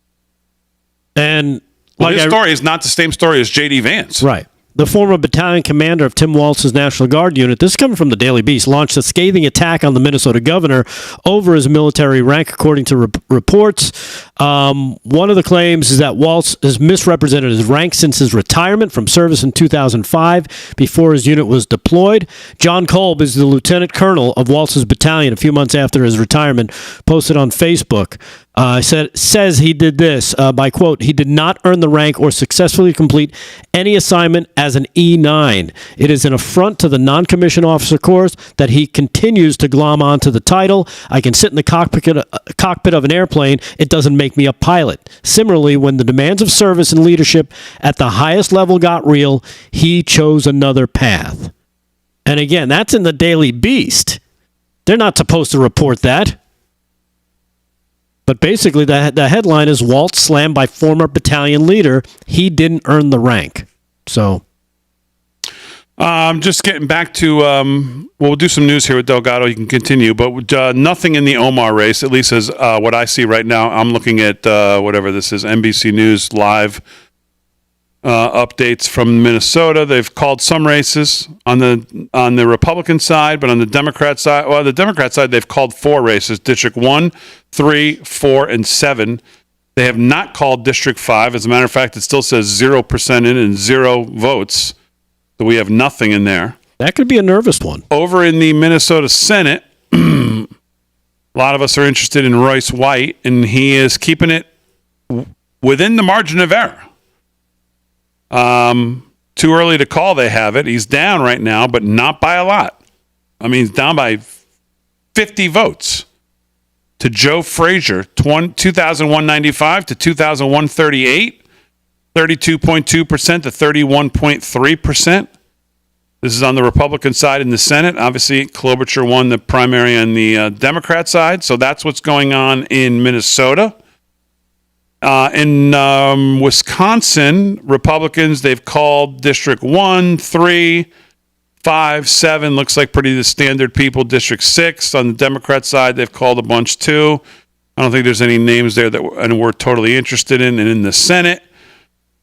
And his story is not the same story as J.D. Vance. Right. The former battalion commander of Tim Walz's National Guard unit, this is coming from the Daily Beast, launched a scathing attack on the Minnesota governor over his military rank, according to reports. One of the claims is that Walz has misrepresented his rank since his retirement from service in 2005, before his unit was deployed. John Kolb is the lieutenant colonel of Walz's battalion a few months after his retirement, posted on Facebook. Says he did this by quote, he did not earn the rank or successfully complete any assignment as an E9. It is an affront to the non-commissioned officer corps that he continues to glom onto the title. I can sit in the cockpit of an airplane. It doesn't make me a pilot. Similarly, when the demands of service and leadership at the highest level got real, he chose another path. And again, that's in the Daily Beast. They're not supposed to report that. But basically, the headline is Walz slammed by former battalion leader. He didn't earn the rank. So, just getting back to, we'll do some news here with Delgado. You can continue, but nothing in the Omar race, at least as what I see right now. I'm looking at whatever this is, NBC News Live updates from Minnesota. They've called some races on the Republican side, but on the Democrat side, they've called 4 races: District 1, 3, 4, and 7. They have not called District 5. As a matter of fact, it still says 0% in and 0 votes. So we have nothing in there. That could be a nervous one. Over in the Minnesota Senate, a lot of us are interested in Royce White, and he is keeping it within the margin of error. Too early to call they have it. He's down right now, but not by a lot. I mean, he's down by 50 votes to Joe Frazier, 2,195 to 2,138, 32.2% to 31.3%. This is on the Republican side in the Senate. Obviously, Klobuchar won the primary on the Democrat side, so that's what's going on in Minnesota. In Wisconsin, Republicans, they've called District 1, 3, 5, 7, looks like pretty the standard people. District 6, on the Democrat side, they've called a bunch too. I don't think there's any names there that we're totally interested in. And in the Senate,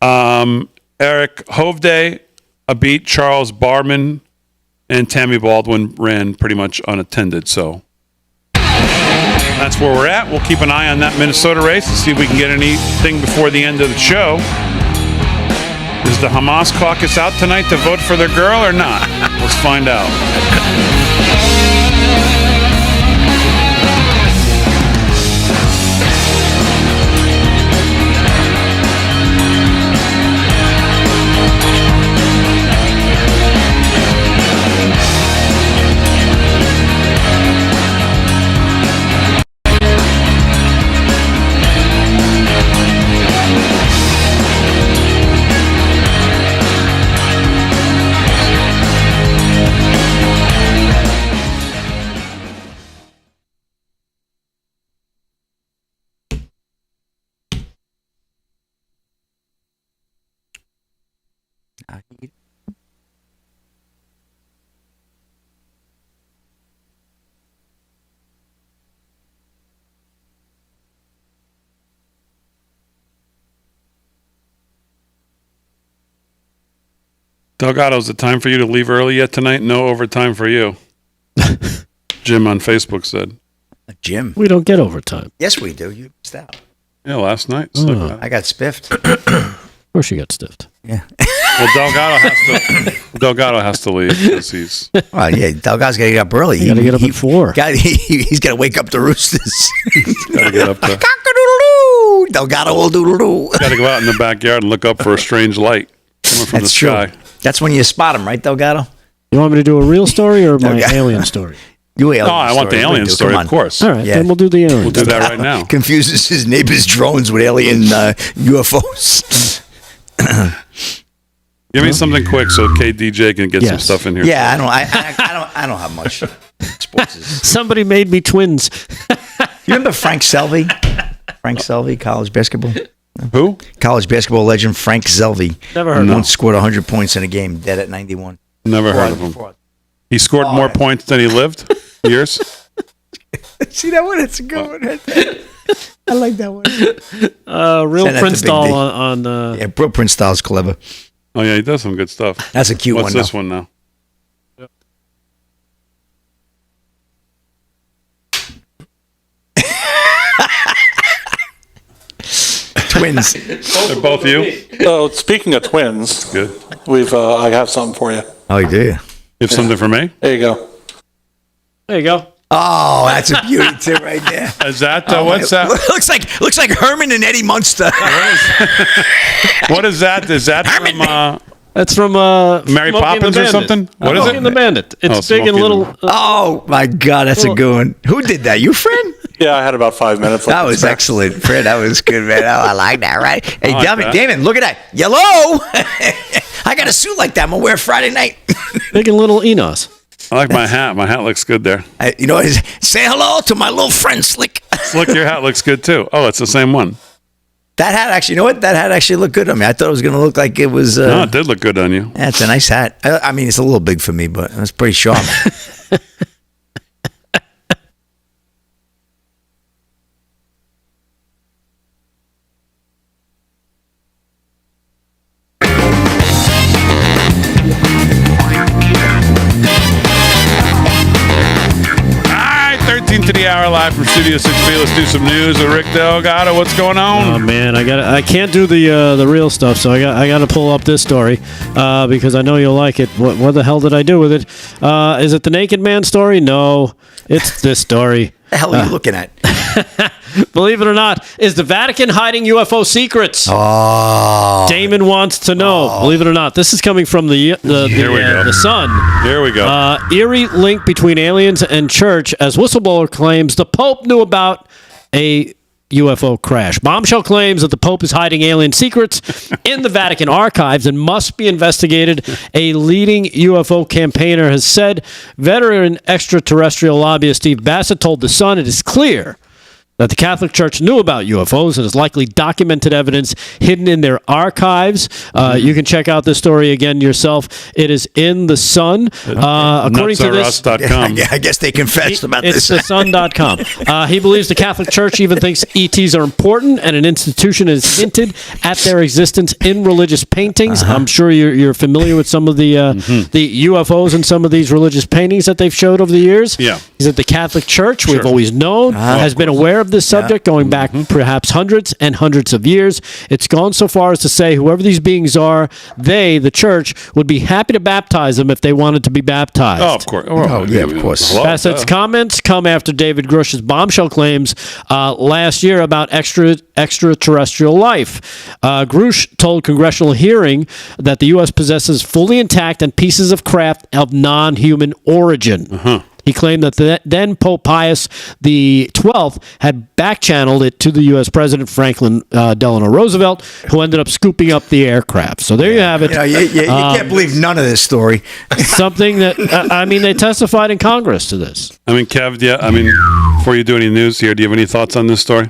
Eric Hovde beat Charles Barman, and Tammy Baldwin ran pretty much unattended. So that's where we're at. We'll keep an eye on that Minnesota race and see if we can get anything before the end of the show. Is the Hamas caucus out tonight to vote for their girl or not? Let's find out. Delgado, is it time for you to leave early yet tonight? No overtime for you. Jim on Facebook said. Jim? We don't get overtime. Yes, we do. You missed out. Yeah, last night. I got spiffed. Of course you got stiffed. Yeah. Well, Delgado has to leave because he's. Well, yeah, Delgado's got to get up early. You got to get up at 4. He's got to wake up the roosters. Got to get up there. Cock-a-doodle-doo. Delgado will doodle-doo. Got to go out in the backyard and look up for a strange light coming from That's the true. sky. That's when you spot him, right, Delgado? You want me to do a real story or my alien story? I want the alien story, of course. All right, then we'll do the alien. We'll do that right now. Confuses his neighbor's drones with alien UFOs. Give me something quick so KDJ can get some stuff in here. Yeah, I don't have much. Sports is. Somebody made me twins. You remember Frank Selvey? Frank Selvey, college basketball. Who? College basketball legend Frank Selvey. Never heard of him. Once scored 100 points in a game, dead at 91. Never heard of him. He scored more points than he lived? Years? See that one? It's a good one right there. I like that one. Real Prince doll on yeah, Real Prince doll's clever. Oh, yeah, he does some good stuff. That's a cute one. What's this one now? Twins. They're both you? So speaking of twins, good. I have something for you. Oh, you do? You have something for me? There you go. There you go. Oh, that's a beauty too, right there. Is that what's that? Looks like Herman and Eddie Munster. What is that? Is that from? That's from Mary Poppins or something? What is it? Smokey and the Bandit. It's big and little. Oh my God, that's a good one. Who did that? You, Fred? Yeah, I had about 5 minutes. That was excellent, Fred. That was good, man. Oh, I like that, right? Hey, like that. Damon, look at that. Yellow. I got a suit like that. I'm going to wear Friday night. Big and little Enos. I like my hat. My hat looks good there. Say hello to my little friend, Slick. Slick, your hat looks good too. Oh, it's the same one. That hat actually, you know what? That hat actually looked good on me. I thought it was going to look like it was. No, it did look good on you. That's a nice hat. I mean, it's a little big for me, but it's pretty sharp. To the hour live from Studio 6B. Let's do some news with Rick Delgado. What's going on? Oh man, I can't do the real stuff, so I got to pull up this story because I know you'll like it. What the hell did I do with it? Is it the naked man story? No, it's this story. The hell are you looking at? Believe it or not, is the Vatican hiding UFO secrets? Oh, Damon wants to know. Believe it or not, this is coming from the Sun. Here we go. Eerie link between aliens and church as whistleblower claims the Pope knew about a UFO crash. Bombshell claims that the Pope is hiding alien secrets in the Vatican archives and must be investigated. A leading UFO campaigner has said. Veteran extraterrestrial lobbyist Steve Bassett told The Sun it is clear that the Catholic Church knew about UFOs and has likely documented evidence hidden in their archives. You can check out this story again yourself. It is in The Sun. According to this, I guess they confessed about this. It's thesun.com. He believes the Catholic Church even thinks ETs are important, and an institution has hinted at their existence in religious paintings. I'm sure you're familiar with some of the UFOs in some of these religious paintings that they've showed over the years. Yeah. Is that the Catholic Church, we've always known, has been aware of this subject going back perhaps hundreds and hundreds of years. It's gone so far as to say whoever these beings are, they, the church, would be happy to baptize them if they wanted to be baptized. Oh, of course. Of course. Bassett's comments come after David Grush's bombshell claims last year about extraterrestrial life. Grush told congressional hearing that the U.S. possesses fully intact and pieces of craft of non-human origin. He claimed that then Pope Pius XII had back-channeled it to the U.S. President Franklin Delano Roosevelt, who ended up scooping up the aircraft. So there you have it. You can't believe none of this story. Something that, they testified in Congress to this. Kev, before you do any news here, do you have any thoughts on this story?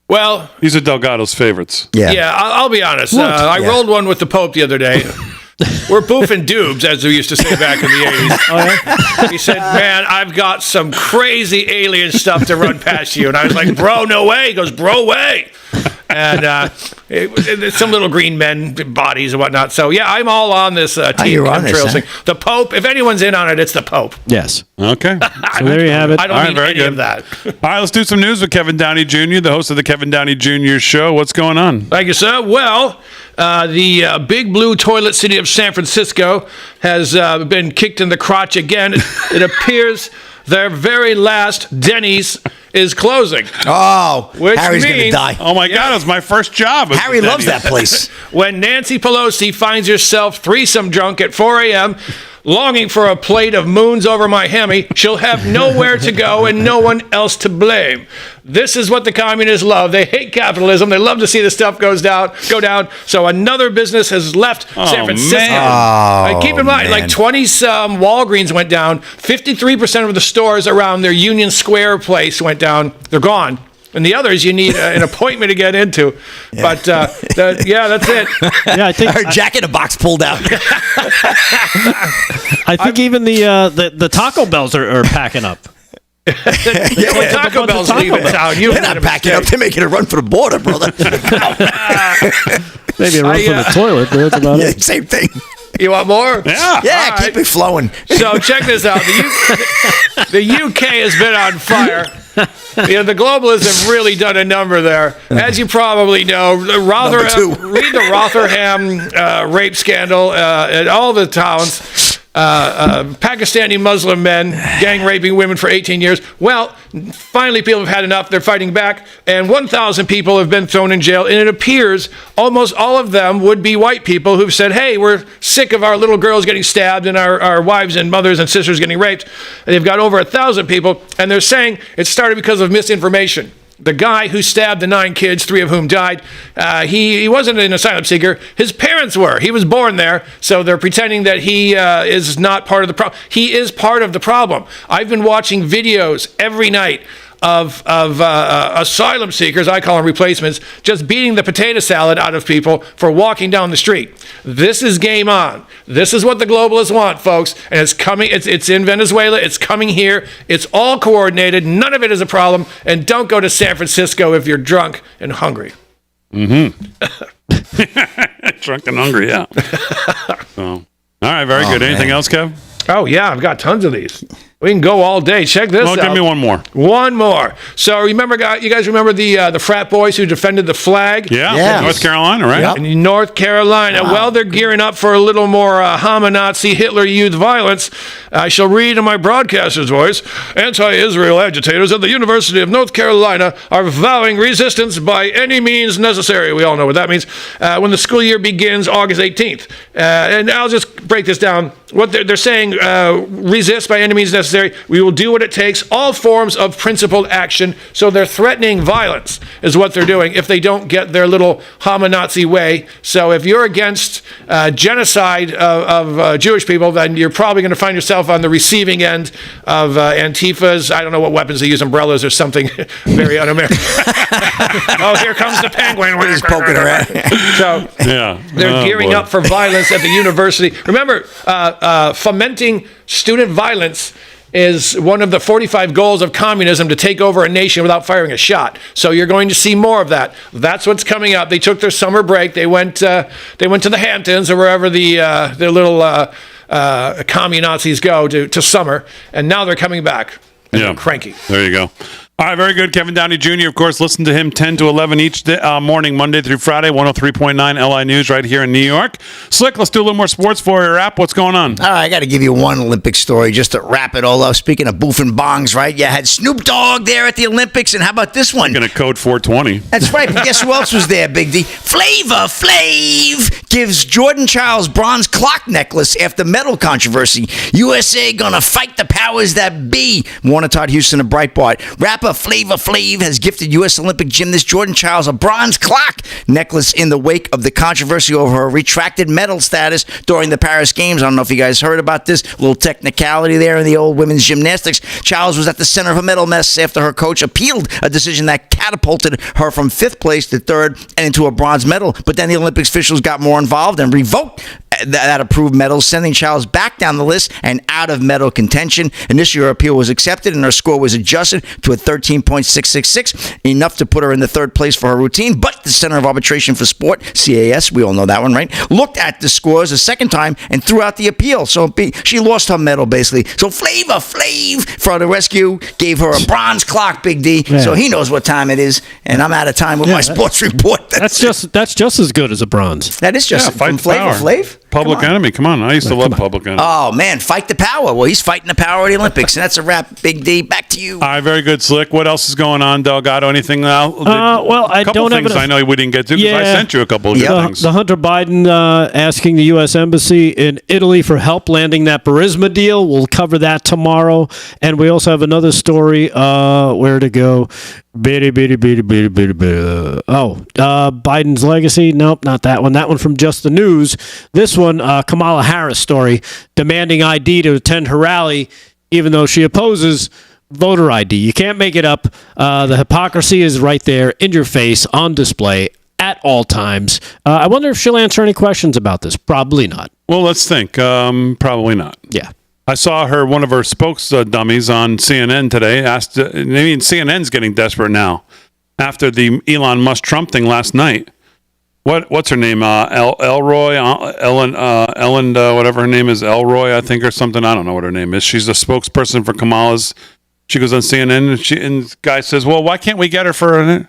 Well, these are Delgado's favorites. Yeah, I'll be honest. I rolled one with the Pope the other day. We're boofing doobs, as we used to say back in the 80s. Oh, yeah? He said, man, I've got some crazy alien stuff to run past you. And I was like, bro, no way. He goes, bro, way. And some little green men bodies and whatnot. So, yeah, I'm all on this team chemtrails thing. The Pope, if anyone's in on it, it's the Pope. Yes. Okay. So there you have it. I don't need any of that. All right, let's do some news with Kevin Downey Jr., the host of the Kevin Downey Jr. Show. What's going on? Thank you, sir. Well, the big blue toilet city of San Francisco has been kicked in the crotch again. It appears their very last Denny's is closing. Oh, which Harry's going to means, die. Oh, my God, it was my first job. Harry loves that place. When Nancy Pelosi finds herself threesome drunk at 4 a.m., longing for a plate of moons over my Hemi, she'll have nowhere to go and no one else to blame. This is what the communists love. They hate capitalism. They love to see the stuff go down. So another business has left San Francisco. Keep in mind, like 20-some Walgreens went down. 53% of the stores around their Union Square place went down. They're gone. And the others, you need an appointment to get into. Yeah. But, that's it. Yeah, I think her Jack in a Box pulled out. I think even the Taco Bells are packing up. Taco Bell's leaving town. They're not packing up. They're making a run for the border, brother. Maybe a run for the toilet, but that's about it. Same thing. You want more? Yeah, keep it flowing. So check this out. The UK has been on fire. The globalists have really done a number there. As you probably know, read the Rotherham rape scandal at all the towns. Pakistani Muslim men gang raping women for 18 years. Well, finally people have had enough. They're fighting back, and 1,000 people have been thrown in jail, and it appears almost all of them would be white people who've said, hey, we're sick of our little girls getting stabbed and our wives and mothers and sisters getting raped. And they've got over 1,000 people, and they're saying it started because of misinformation. The guy who stabbed the 9 kids, 3 of whom died, he wasn't an asylum seeker. His parents were. He was born there, so they're pretending that he is not part of the problem. He is part of the problem. I've been watching videos every night of asylum seekers, I call them replacements, just beating the potato salad out of people for walking down the street. This is game on. This is what the globalists want, folks. And it's coming. It's in Venezuela. It's coming here. It's all coordinated. None of it is a problem. And don't go to San Francisco if you're drunk and hungry. Drunk and hungry, yeah. All right, very good. Anything else, Kev? Oh, yeah, I've got tons of these. We can go all day. Check this out. Give me one more. One more. So remember, you guys remember the frat boys who defended the flag? Yeah. North Carolina, right? Yep. In North Carolina. Wow. Well, they're gearing up for a little more Nazi Hitler Youth violence. I shall read in my broadcaster's voice. Anti-Israel agitators at the University of North Carolina are vowing resistance by any means necessary. We all know what that means. When the school year begins August 18th. And I'll just break this down. What they're saying, resist by any means necessary. We will do what it takes, all forms of principled action. So they're threatening violence is what they're doing if they don't get their little Nazi way. So if you're against genocide of Jewish people, then you're probably going to find yourself on the receiving end of Antifa's, I don't know what weapons they use, umbrellas or something very un-American. Oh, here comes the penguin. He's poking around. So they're gearing up for violence at the university. Remember, fomenting student violence is one of the 45 goals of communism, to take over a nation without firing a shot. So you're going to see more of that. That's what's coming up. They took their summer break. They went to the Hamptons or wherever their little commie Nazis go to summer, and now they're coming back. And they're cranky. There you go. All right, very good. Kevin Downey Jr., of course, listen to him 10 to 11 each morning, Monday through Friday, 103.9 LI News right here in New York. Slick, let's do a little more sports for your app. What's going on? All right, I got to give you one Olympic story just to wrap it all up. Speaking of boof and bongs, right? You had Snoop Dogg there at the Olympics, and how about this one? Going to code 420. That's right, but guess who else was there, Big D? Flavor Flav gives Jordan Charles bronze clock necklace after medal controversy. USA gonna fight the powers that be. Warner Todd Houston of Breitbart. Rapper rapper Flavor Flav has gifted U.S. Olympic gymnast Jordan Childs a bronze clock necklace in the wake of the controversy over her retracted medal status during the Paris Games. I don't know if you guys heard about this. A little technicality there in the old women's gymnastics. Childs was at the center of a medal mess after her coach appealed a decision that catapulted her from 5th place to 3rd and into a bronze medal. But then the Olympics officials got more involved and revoked that approved medal, sending Childs back down the list and out of medal contention. Initially, her appeal was accepted and her score was adjusted to a 13.666, enough to put her in the 3rd place for her routine. But the Center of Arbitration for Sport, CAS, we all know that one, right, looked at the scores a second time and threw out the appeal. So she lost her medal, basically. So Flavor Flav for the rescue gave her a bronze clock, Big D. Yeah. So he knows what time it is, and I'm out of time with my sports report. That's just as good as a bronze. That is just from Flavor Flav. Public Enemy, come on. I used to love Public Enemy. Oh, man, fight the power. Well, he's fighting the power of the Olympics, and that's a wrap, Big D. Back to you. All right, very good, Slick. What else is going on, Delgado? Anything else? Well, I don't have things I know we didn't get to because I sent you a couple of good things. The Hunter Biden asking the U.S. Embassy in Italy for help landing that Burisma deal. We'll cover that tomorrow. And we also have another story. Where to go? Biden's legacy. Nope, not that one. That one from Just the News. This one, Kamala Harris story, demanding ID to attend her rally, even though she opposes voter ID. You can't make it up. The hypocrisy is right there in your face, on display at all times. I wonder if she'll answer any questions about this. Probably not. Well, let's think. Probably not. Yeah. I saw one of her spokes dummies on CNN today asked, maybe CNN's getting desperate now after the Elon Musk Trump thing last night. What's her name? Ellen, whatever her name is, Elroy, I think, or something. I don't know what her name is. She's a spokesperson for Kamala's. She goes on CNN and the guy says, well, why can't we get her for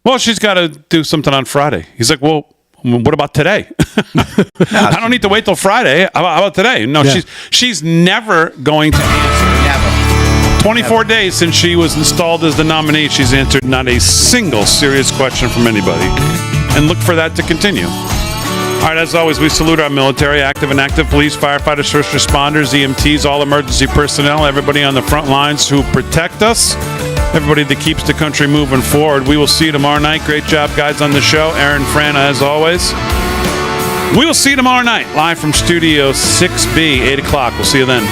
well, she's got to do something on Friday. He's like, well, what about today? I don't need to wait till Friday. How about today? No, yeah. She's never going to answer. Never. 24 days since she was installed as the nominee, she's answered not a single serious question from anybody. And look for that to continue. All right, as always, we salute our military, active and active police, firefighters, first responders, EMTs, all emergency personnel, everybody on the front lines who protect us, everybody that keeps the country moving forward. We will see you tomorrow night. Great job, guys, on the show. Aaron, Fran, as always. We will see you tomorrow night, live from Studio 6B, 8 o'clock. We'll see you then.